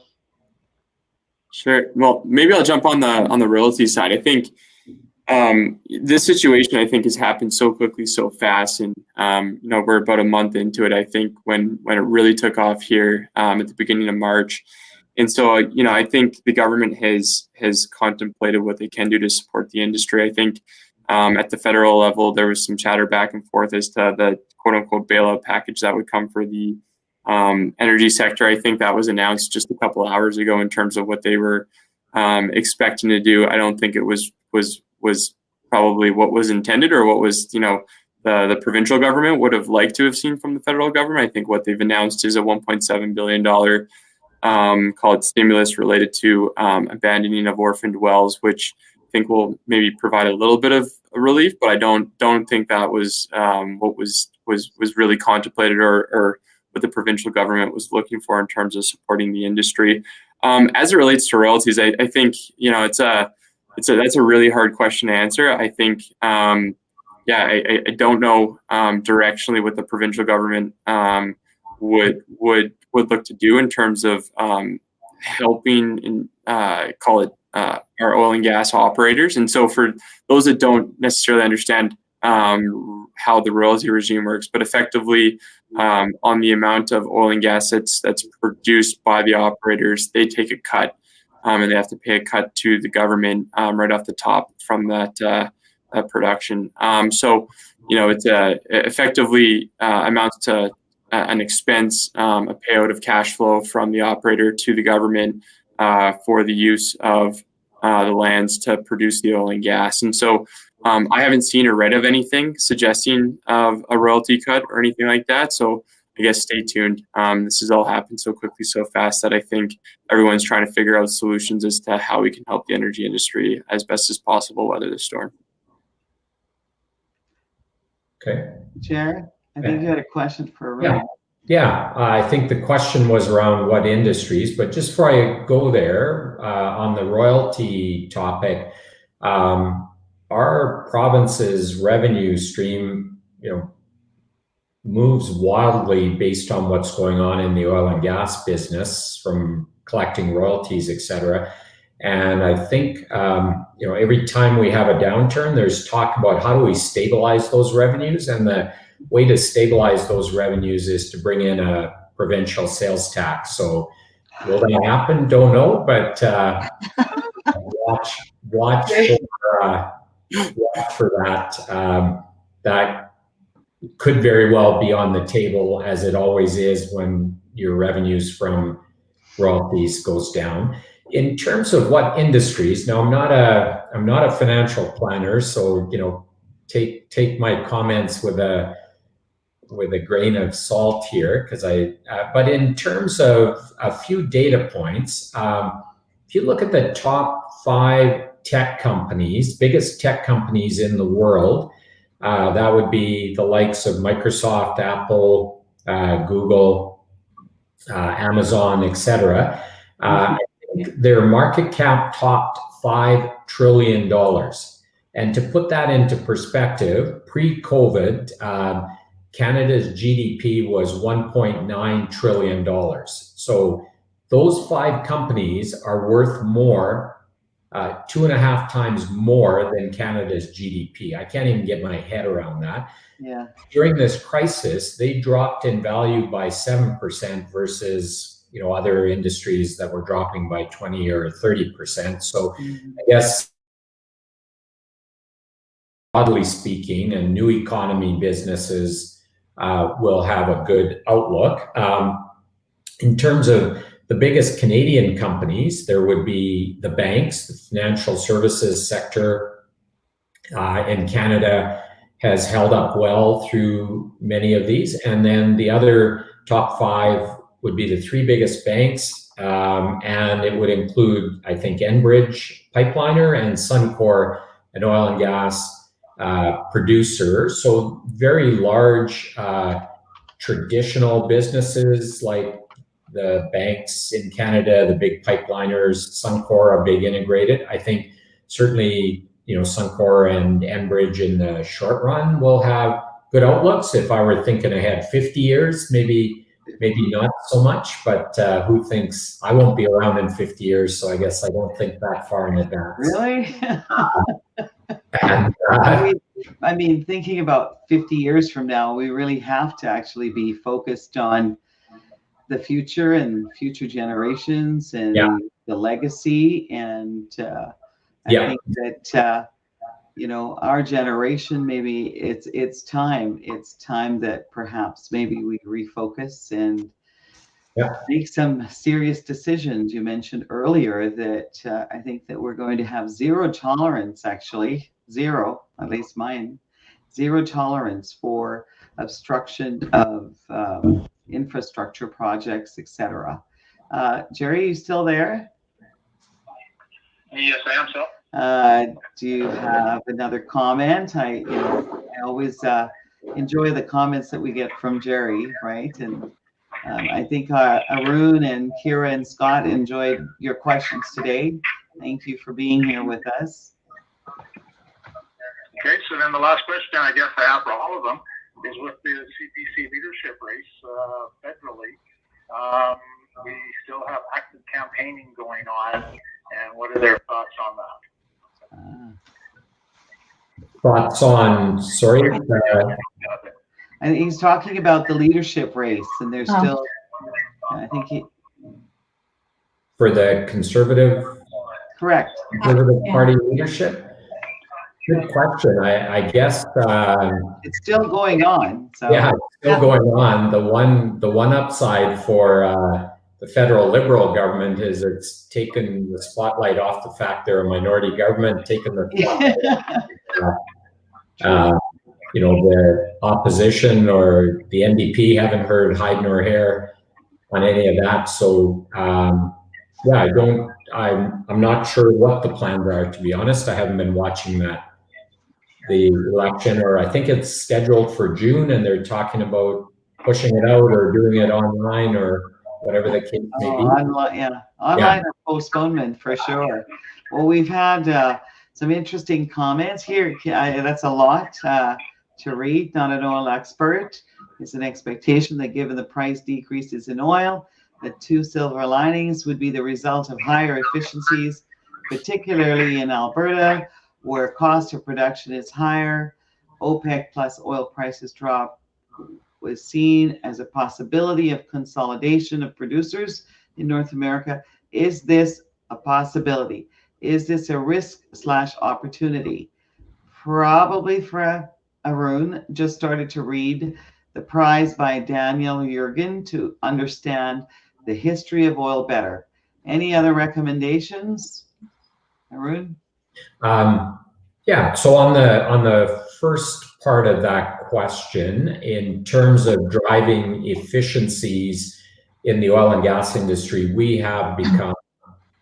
Sure. Well, maybe I'll jump on the royalty side. I think this situation, I think, has happened so quickly, so fast, and we're about a month into it. I think when it really took off here at the beginning of March, and so I think the government has contemplated what they can do to support the industry. I think at the federal level, there was some chatter back and forth as to the quote unquote bailout package that would come for the energy sector. I think that was announced just a couple of hours ago in terms of what they were expecting to do. I don't think it was probably what was intended, or what was the provincial government would have liked to have seen from the federal government. I think what they've announced is a $1.7 billion called stimulus related to abandoning of orphaned wells, which I think will maybe provide a little bit of relief, but I don't think that was what was really contemplated or what the provincial government was looking for in terms of supporting the industry. As it relates to royalties, I think that's a really hard question to answer. I think I don't know directionally what the provincial government would look to do in terms of helping call it our oil and gas operators. And so for those that don't necessarily understand how the royalty regime works, but effectively on the amount of oil and gas that's produced by the operators, they take a cut, and they have to pay a cut to the government right off the top from that production. So it's effectively amounts to an expense, a payout of cash flow from the operator to the government for the use of the lands to produce the oil and gas. And so I haven't seen or read of anything suggesting of a royalty cut or anything like that. So I guess stay tuned. This has all happened so quickly, so fast, that I think everyone's trying to figure out solutions as to how we can help the energy industry as best as possible weather the storm.
Okay.
Jared, I think you had a question for Aroon.
Yeah, I think the question was around what industries, but just before I go there, on the royalty topic, our province's revenue stream, moves wildly based on what's going on in the oil and gas business, from collecting royalties, et cetera. And I think, every time we have a downturn, there's talk about how do we stabilize those revenues, and the way to stabilize those revenues is to bring in a provincial sales tax. So will that happen? Don't know, but watch for that. That could very well be on the table, as it always is when your revenues from royalties goes down. In terms of what industries, now I'm not a financial planner, so take my comments with a grain of salt here, but in terms of a few data points, if you look at the top 5 tech companies, biggest tech companies in the world, that would be the likes of Microsoft, Apple, Google, Amazon, etc. I think their market cap topped $5 trillion. And to put that into perspective, pre-COVID, Canada's GDP was $1.9 trillion. So those 5 companies are worth more, 2.5 times more than Canada's GDP. I can't even get my head around that.
Yeah. During
this crisis, they dropped in value by 7% versus other industries that were dropping by 20 or 30%. So I guess, broadly speaking, and new economy businesses will have a good outlook. In terms of the biggest Canadian companies, there would be the banks, the financial services sector, and Canada has held up well through many of these. And then the other top 5 would be the 3 biggest banks, and it would include, I think, Enbridge Pipeliner and Suncor, an oil and gas producer. So very large traditional businesses like the banks in Canada, the big pipeliners, Suncor, a big integrated. I think certainly, Suncor and Enbridge in the short run will have good outlooks. If I were thinking ahead 50 years, maybe not so much, but who thinks I won't be around in 50 years? So I guess I don't think that far in advance.
Really?
And,
I mean, thinking about 50 years from now, we really have to actually be focused on the future and future generations and the legacy. And I think that, our generation, maybe it's time that perhaps maybe we refocus and make some serious decisions. You mentioned earlier that I think that we're going to have zero tolerance, actually, zero, at least mine, zero tolerance for obstruction of infrastructure projects, etc. Jerry, you still there?
Yes, I am, so.
Do you have another comment? I always enjoy the comments that we get from Jerry, right? And I think Aroon and Kyra and Scott enjoyed your questions today. Thank you for being here with us.
Okay, so then the last question I guess I have for all of them is with the CPC leadership race federally. We still have active campaigning going on, and what are their thoughts on that?
Thoughts on, sorry?
I think he's talking about the leadership race, and there's still, I think
for the Conservative Party leadership? Good question. I guess
it's still going on. So.
Yeah, it's still going on. The one upside for the federal Liberal government is it's taken the spotlight off the fact they're a minority government, taken the the opposition or the NDP haven't heard hide nor hair on any of that. So I'm not sure what the plans are, to be honest. I haven't been watching the election, or I think it's scheduled for June, and they're talking about pushing it out or doing it online or whatever the case may be.
Online or postponement for sure. Well, we've had some interesting comments here. That's a lot to read. Not an oil expert. It's an expectation that given the price decreases in oil, the 2 silver linings would be the result of higher efficiencies, particularly in Alberta, where cost of production is higher. OPEC plus oil prices drop was seen as a possibility of consolidation of producers in North America. Is this a possibility? Is this a risk/opportunity? Probably for Aroon. Just started to read The Prize by Daniel Jurgen to understand the history of oil better. Any other recommendations, Aroon?
So on the first part of that question, in terms of driving efficiencies in the oil and gas industry, we have become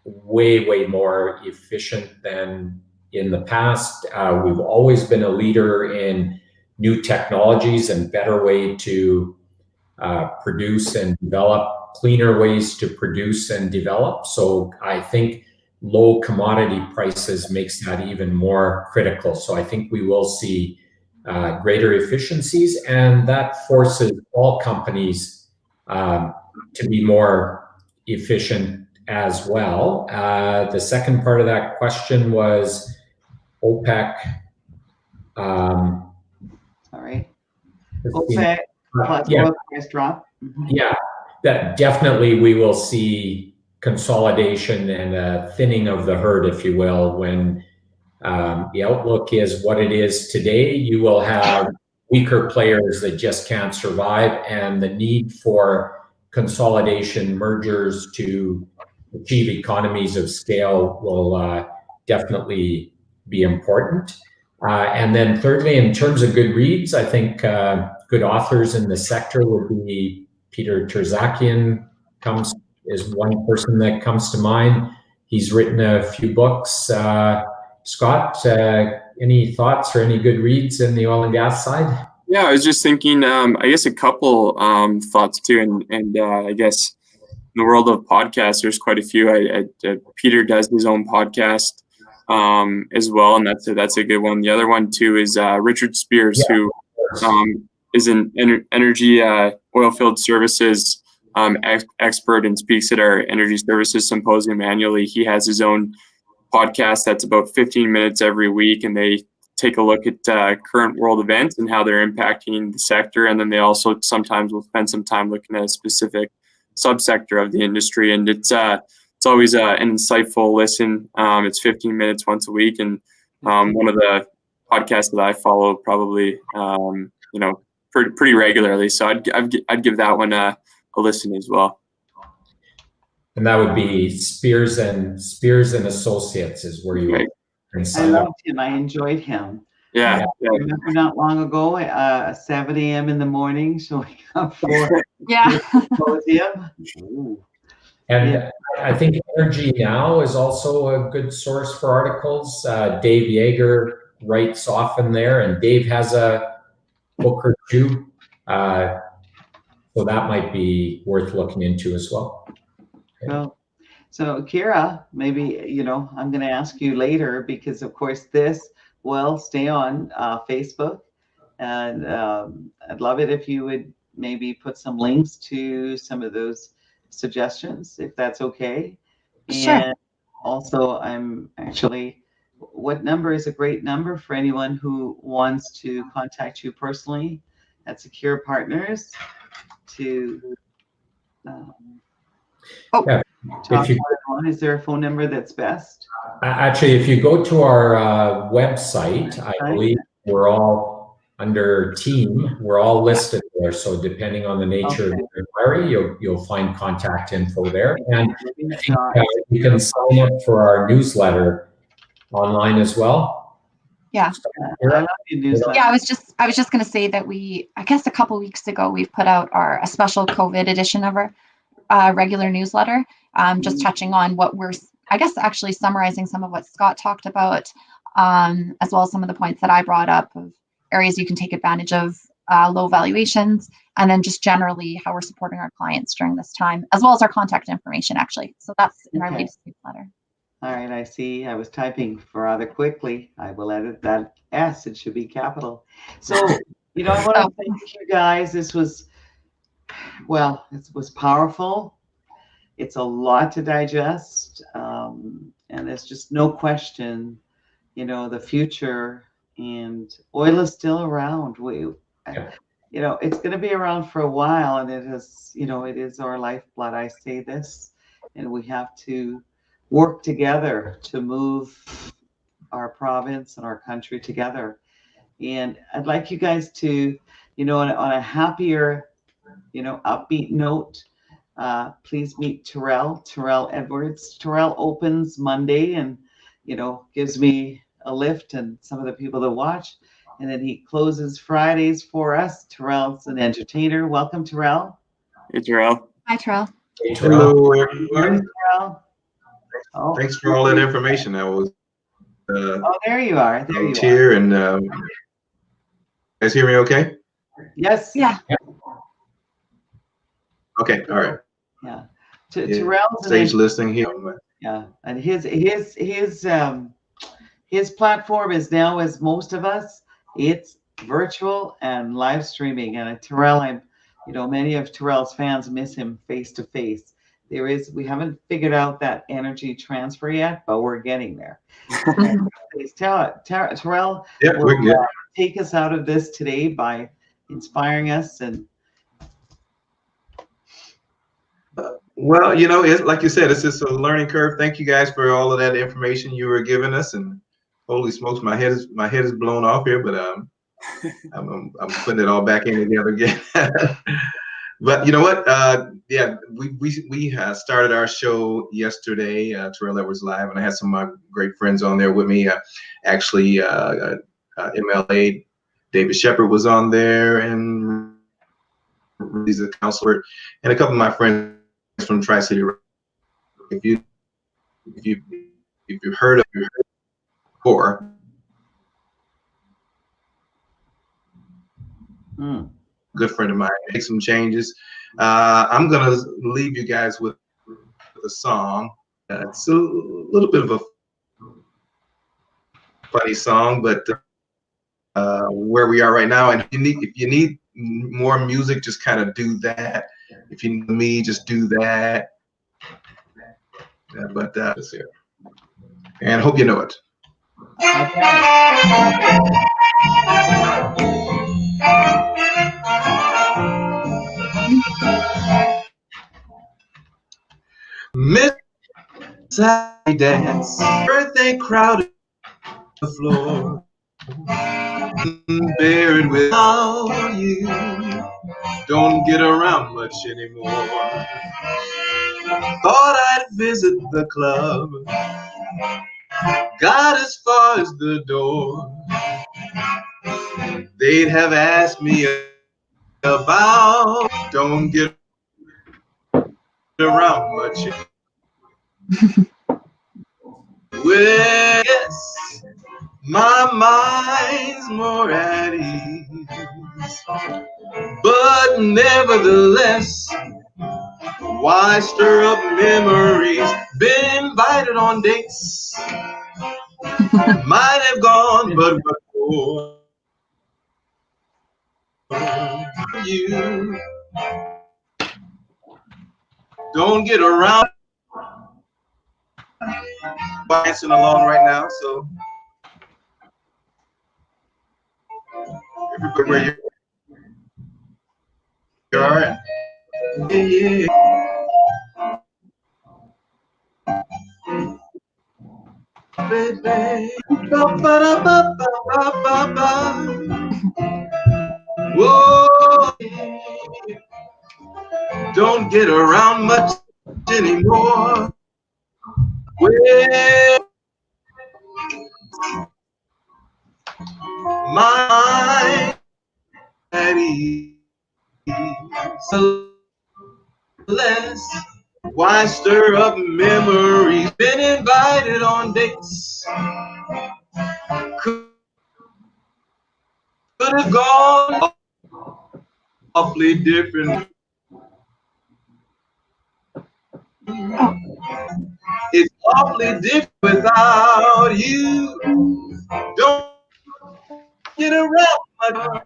way more efficient than in the past. We've always been a leader in new technologies and better way to produce and develop, cleaner ways to produce and develop. So I think low commodity prices makes that even more critical. So I think we will see greater efficiencies, and that forces all companies to be more efficient as well. The second part of that question was OPEC.
Sorry. OPEC plus oil price drop.
Yeah, that definitely we will see consolidation and a thinning of the herd, if you will. When the outlook is what it is today, you will have weaker players that just can't survive, and the need for consolidation, mergers to achieve economies of scale will definitely be important. And then thirdly, in terms of good reads, I think good authors in the sector would be Peter Terzakian is one person that comes to mind. He's written a few books. Scott, any thoughts or any good reads in the oil and gas side?
Yeah, I was just thinking, I guess a couple thoughts too, and I guess in the world of podcasts, there's quite a few. Peter does his own podcast as well, and that's a good one. The other one too is Richard Spears, who is an energy oilfield services expert and speaks at our energy services symposium annually. He has his own podcast that's about 15 minutes every week, and they take a look at current world events and how they're impacting the sector. And then they also sometimes will spend some time looking at a specific subsector of the industry. And it's always an insightful listen. It's 15 minutes once a week. And one of the podcasts that I follow probably, pretty regularly. So I'd give that one a listen as well.
And that would be Spears and Associates is where you
right.
I loved him. I enjoyed him.
Yeah.
I remember not long ago, 7 a.m. in the morning, showing up for
Yeah.
symposium.
And I think Energy Now is also a good source for articles. Dave Yeager writes often there, and Dave has a book or two. So that might be worth looking into as well.
Well, so Kyra, maybe, I'm going to ask you later, because of course this will stay on Facebook, and I'd love it if you would maybe put some links to some of those suggestions, if that's okay.
Sure.
And also, what number is a great number for anyone who wants to contact you personally at Sequeira Partners to is there a phone number that's best?
Actually, if you go to our website, I believe we're all under team. We're all listed there. So depending on the nature of the inquiry, you'll find contact info there. And I think you can sign up for our newsletter online as well.
Yeah.
I love your newsletter.
Yeah, I was just going to say that I guess a couple weeks ago, we've put out a special COVID edition of our regular newsletter, just touching on what I guess actually summarizing some of what Scott talked about, as well as some of the points that I brought up of areas you can take advantage of, low valuations, and then just generally how we're supporting our clients during this time, as well as our contact information, actually. So that's in our latest newsletter.
All right, I see. I was typing rather quickly. I will edit that S. It should be capital. So, I want to thank you guys. This was, it was powerful. It's a lot to digest. And there's just no question, the future, and oil is still around. It's going to be around for a while, and it is our lifeblood. I say this, and we have to work together to move our province and our country together. And I'd like you guys to, on a happier, upbeat note, please meet Terrell Edwards. Terrell opens Monday and, gives me a lift and some of the people that watch. And then he closes Fridays for us. Terrell's an entertainer. Welcome, Terrell.
Hey, Terrell.
Hi, Terrell.
Hey, hello, everyone.
Terrell.
Thanks for all that information. That was
there you are. There you
are. And guys hear me okay?
Yes.
Yeah.
Okay. All right.
Yeah. Terrell's
stage listening here.
Yeah, and his platform is now, as most of us, it's virtual and live streaming. And Terrell, many of Terrell's fans miss him face to face. We haven't figured out that energy transfer yet, but we're getting there. Please Terrell,
we're good.
Take us out of this today by inspiring us. And
well, it's like you said, it's just a learning curve. Thank you guys for all of that information you were giving us. And holy smokes, my head is blown off here, but I'm putting it all back in together again. But you know what? We started our show yesterday, Terrell Edwards Live, and I had some of my great friends on there with me. MLA. David Shepard was on there, and he's a counselor, and a couple of my friends from Tri-City. If you've heard of before, good friend of mine, make some changes. I'm gonna leave you guys with a song. It's a little bit of a funny song, but where we are right now, and if you need more music, just kind of do that. If you need me, just do that. But that's it. And hope you know it. Miss Saturday dance, birthday crowded the floor, buried without you, don't get around much anymore. Thought I'd visit the club, got as far as the door, they'd have asked me about, don't get around much. Well, yes, my mind's more at ease, but nevertheless, why stir up memories? Been invited on dates, might have gone, but before you don't get around. Dancing along right now, so everybody where you are. Yeah. Baby. Whoa. Don't get around much anymore. Well, my so less. Why stir up memories? Been invited on dates. Could have gone awfully different. It's awfully different without you. Don't get around much.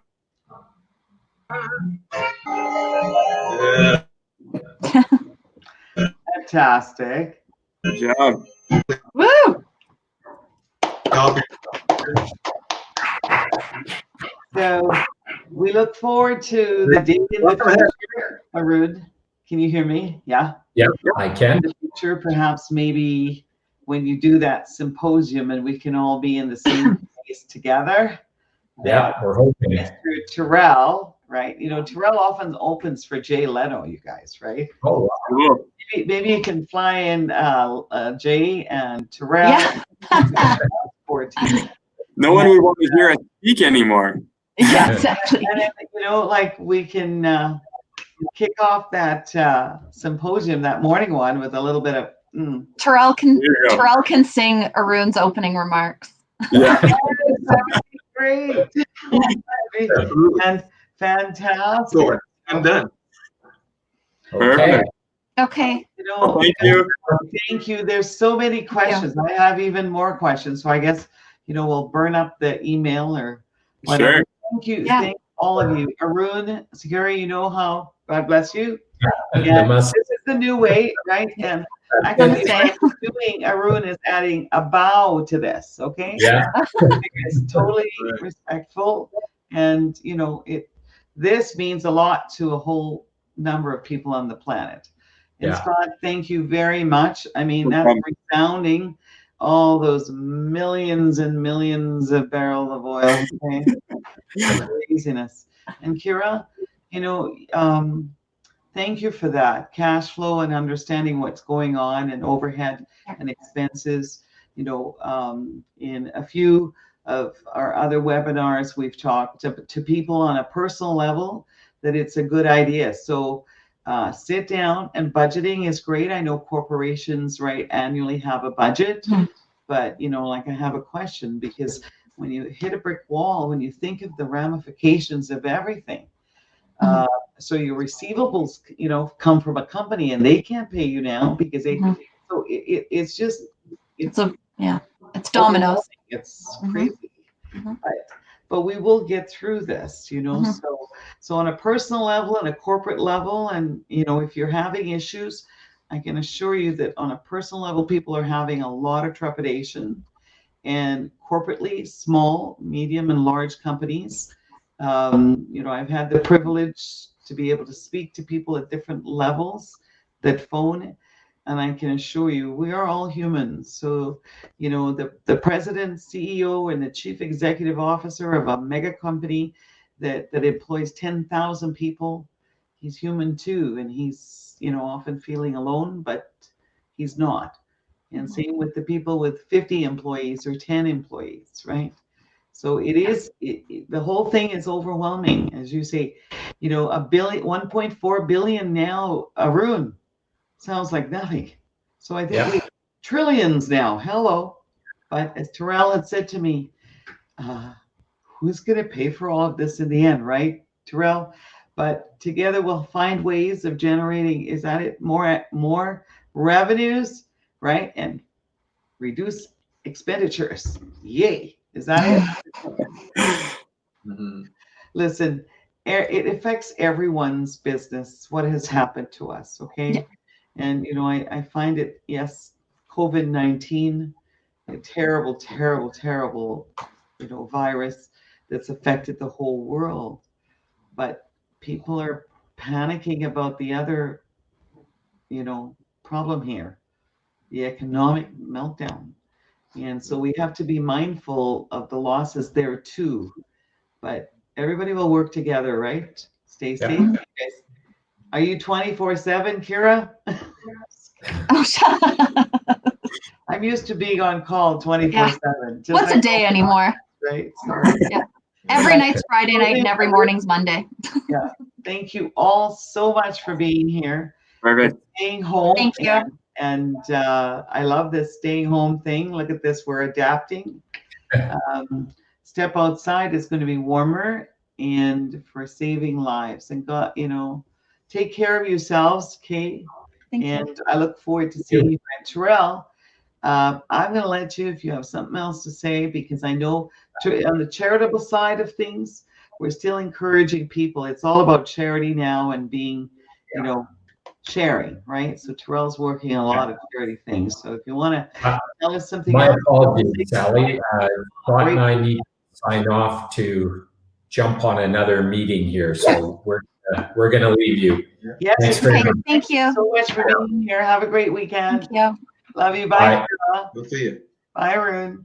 Yeah.
Fantastic.
Good job.
Woo!
So we look forward to the day in the future. Aroon, can you hear me? Yeah?
Yeah, I can.
In the future, perhaps maybe when you do that symposium and we can all be in the same place together.
Yeah, we're hoping.
Mr. Terrell, right? You know, Terrell often opens for Jay Leno, you guys, right?
Oh,
wow.
Maybe you can fly in Jay and Terrell.
Yeah.
No one would want to hear us speak anymore.
Yeah, exactly.
And then, you know, like we can kick off that symposium, that morning one, with a little bit of.
Terrell can sing Aroon's opening remarks.
Yeah.
That would be great. And fantastic.
So I'm done.
Okay.
Okay.
You know,
Thank you.
Thank you. There's so many questions. I have even more questions. So I guess, you know, we'll burn up the email or whatever.
Sure.
Thank you.
Yeah.
Thank all of you. Aroon, Sequeira, you know how, God bless you.
Yeah.
This is the new way, right? And actually, what I'm doing, Aroon is adding a bow to this, okay?
Yeah.
It's totally respectful. And, you know, this means a lot to a whole number of people on the planet. And
Yeah.
Scott, thank you very much. I mean, that's resounding, all those millions and millions of barrels of oil. Okay? Craziness. And Kyra, you know, thank you for that. Cash flow and understanding what's going on and overhead and expenses. You know, in a few our other webinars, we've talked to people on a personal level that it's a good idea. So sit down, and budgeting is great. I know corporations, right, annually have a budget, but like I have a question, because when you hit a brick wall, when you think of the ramifications of everything, so your receivables, come from a company and they can't pay you now because they, so it's just, it's
dominoes.
It's crazy. But we will get through this, so on a personal level and a corporate level, and if you're having issues, I can assure you that on a personal level, people are having a lot of trepidation, and corporately, small, medium, and large companies, I've had the privilege to be able to speak to people at different levels that phone. And I can assure you, we are all humans. So, the president, CEO, and the chief executive officer of a mega company that employs 10,000 people, he's human too. And he's, often feeling alone, but he's not. And same with the people with 50 employees or 10 employees, right? So the whole thing is overwhelming, as you say, $1 billion, 1.4 billion now, Aroon. Sounds like nothing. So I think we trillions now. Hello. But as Terrell had said to me, who's going to pay for all of this in the end, right, Terrell? But together we'll find ways of generating, is that it, more revenues, right? And reduce expenditures. Yay. Is that it? Listen, it affects everyone's business, what has happened to us, okay? And, I find it, yes, COVID-19, a terrible, terrible, terrible, virus that's affected the whole world. But people are panicking about the other, problem here, the economic meltdown. And so we have to be mindful of the losses there too. But everybody will work together, right? Stay safe. Okay. Are you 24/7, Kyra? I'm used to being on call 24/7.
What's a day anymore?
Right.
Every night's Friday night and every morning's Monday.
Thank you all so much for being here.
Perfect.
Staying home.
Thank you.
And I love this staying home thing. Look at this. We're adapting. Step outside. It's going to be warmer, and for saving lives. And God, take care of yourselves, okay?
Thank you.
And I look forward to seeing you. And Terrell, I'm going to let you, if you have something else to say, because I know on the charitable side of things, we're still encouraging people. It's all about charity now and being, sharing, right? So Terrell's working on a lot of charity things. So if you want to tell us something
my
else.
apologies, Sally. Scott and I need to sign off to jump on another meeting here. So we're going to leave you.
Yes.
Thanks very much.
Thank you
so much for being here. Have a great weekend.
Thank you.
Love you. Bye.
We'll see you.
Bye, Aroon.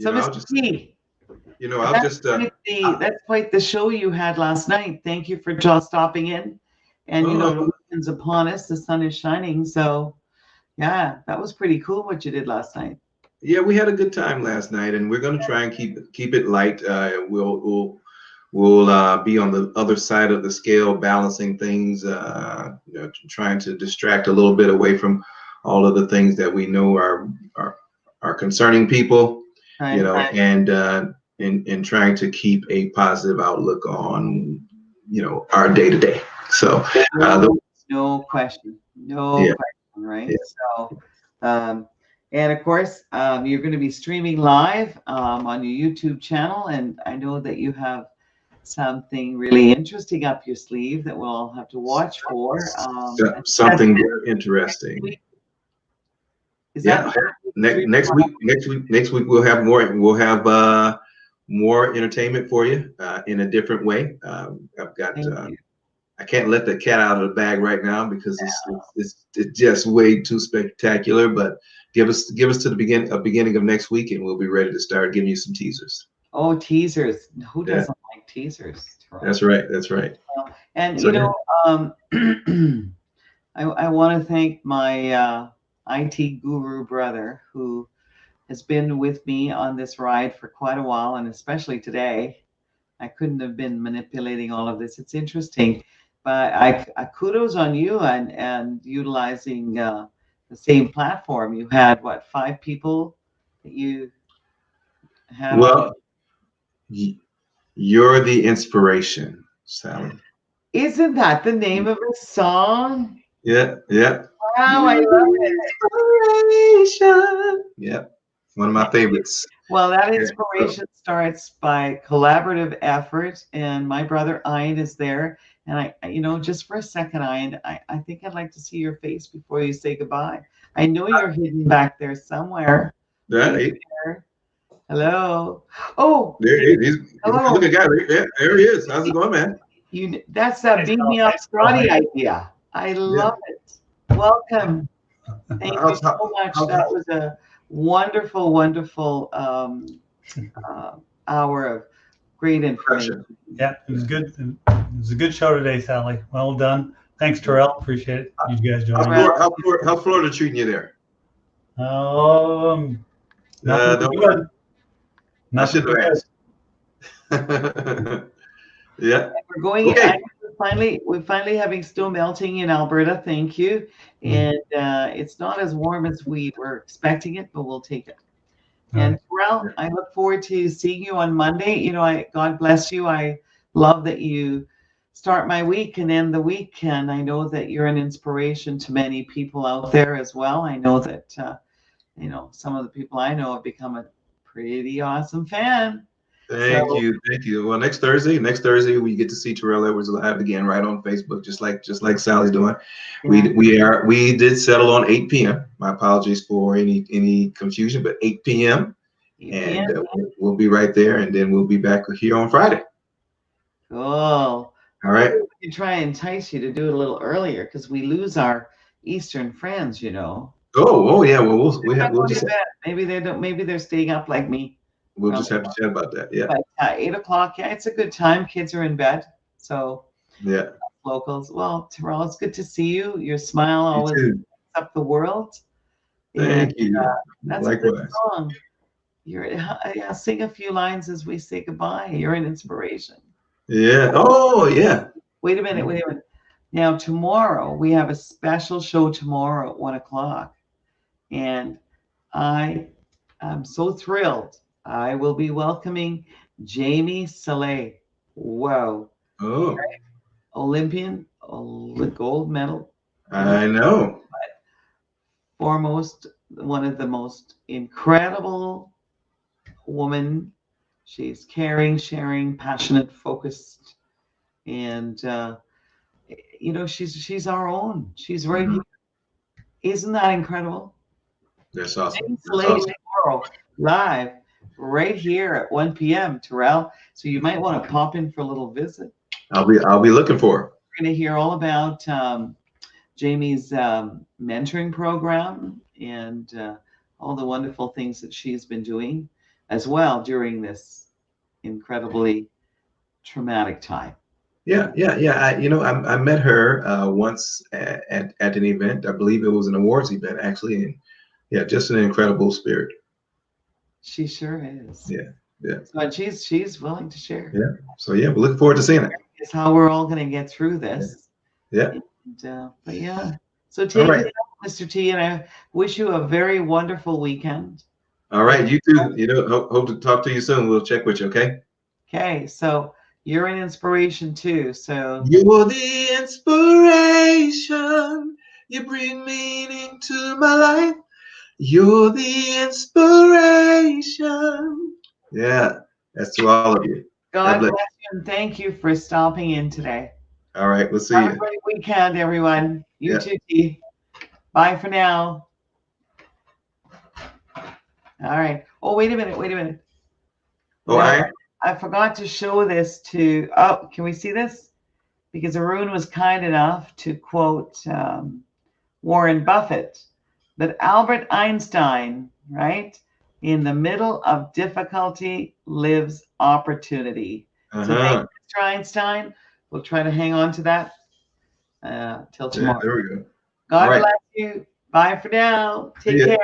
So, Mr. T, that's quite the show you had last night. Thank you for just stopping in. And the weekend's upon us. The sun is shining. So, yeah, that was pretty cool what you did last night.
Yeah, we had a good time last night, and we're going to try and keep it light. We'll be on the other side of the scale, balancing things, trying to distract a little bit away from all of the things that we know are concerning people, and trying to keep a positive outlook on, our day to day. So
no question, right? Yeah. So, and of course, you're going to be streaming live on your YouTube channel, and I know that you have something really interesting up your sleeve that we'll have to watch for.
Something very interesting. Next week we'll have more. We'll have more entertainment for you in a different way. I've got. I can't let the cat out of the bag right now because it's just way too spectacular. But give us to the beginning of next week, and we'll be ready to start giving you some teasers.
Oh, teasers! Who doesn't like teasers?
That's right.
And I want to thank my IT guru brother who has been with me on this ride for quite a while, and especially today. I couldn't have been manipulating all of this. It's interesting, but I kudos on you and utilizing the same platform. You had what, 5 people that you had?
Well, you're the inspiration, Sally.
Isn't that the name of a song?
Yeah, yeah.
Wow, I love it.
Inspiration. Yeah, one of my favorites.
Well, that inspiration starts by collaborative effort, and my brother Ian is there. And I, just for a second, Ian, I think I'd like to see your face before you say goodbye. I know you're hidden back there somewhere.
Right.
Hello. Oh,
there he's
hello.
Look at guy. Yeah, there he is. How's it going, man?
That's that beat me up Scotty idea. I love it. Welcome. Thank you so much. That was a wonderful, wonderful hour of great information.
Yeah, it was good. It was a good show today, Sally. Well done. Thanks, Terrell. Appreciate it. You guys joining.
How's Florida treating you there?
Nothing good. Nothing good.
Yeah.
We're going. Okay. We're finally having snow melting in Alberta. Thank you. And it's not as warm as we were expecting it, but we'll take it. And Terrell, I look forward to seeing you on Monday. God bless you. I love that you start my week and end the week. And I know that you're an inspiration to many people out there as well. I know that, some of the people I know have become a pretty awesome fan.
Thank you. Well, next Thursday we get to see Terrell Edwards live again, right on Facebook, just like Sally's doing. Yeah. We did settle on 8 p.m. My apologies for any confusion, but 8 p.m. and we'll be right there, and then we'll be back here on Friday.
Cool.
All right.
We can try and entice you to do it a little earlier because we lose our Eastern friends,
Oh yeah. Well, we'll just
maybe they don't. Maybe they're staying up like me.
We'll just have to chat about that. Yeah.
But 8 o'clock, it's a good time. Kids are in bed. So
yeah.
Locals. Well, Terrell, it's good to see you. Your smile always lights up the world.
Thank you.
That's likewise. A good song. Sing a few lines as we say goodbye. You're an inspiration.
Yeah. Oh yeah.
Wait a minute. Now tomorrow we have a special show tomorrow at 1 o'clock. And I am so thrilled. I will be welcoming Jamie Saleh. Whoa.
Oh.
Olympian, gold medal.
I know.
Foremost, one of the most incredible women. She's caring, sharing, passionate, focused. And, she's our own. She's right here. Isn't that incredible?
That's awesome.
Jamie Saleh tomorrow, live. Right here at 1 p.m. Terrell. So you might want to pop in for a little visit.
I'll be looking for her.
We're going to hear all about Jamie's mentoring program and all the wonderful things that she's been doing as well during this incredibly traumatic time.
Yeah. I met her once at an event. I believe it was an awards event actually, and yeah, just an incredible spirit.
She sure is.
Yeah.
So she's willing to share.
Yeah. So yeah, we're looking forward to seeing it.
It's how we're all going to get through this.
Yeah.
And, but yeah. So take it up, Mr. T, and I wish you a very wonderful weekend.
All right, you too. Hope to talk to you soon. We'll check with you. Okay.
Okay. So you're an inspiration too. So
you're the inspiration. You bring meaning to my life. You're the inspiration. Yeah, that's to all of you.
God bless you, and thank you for stopping in today.
All right, we'll see you.
Have a great weekend, everyone. You too, T. Bye for now. All right. Oh, wait a minute.
Oh,
I forgot to show this to. Oh, can we see this? Because Aroon was kind enough to quote Warren Buffett. But Albert Einstein, right? In the middle of difficulty lives opportunity. So thank you, Mr. Einstein. We'll try to hang on to that till tomorrow.
There we go.
God bless you. Bye for now. Take care.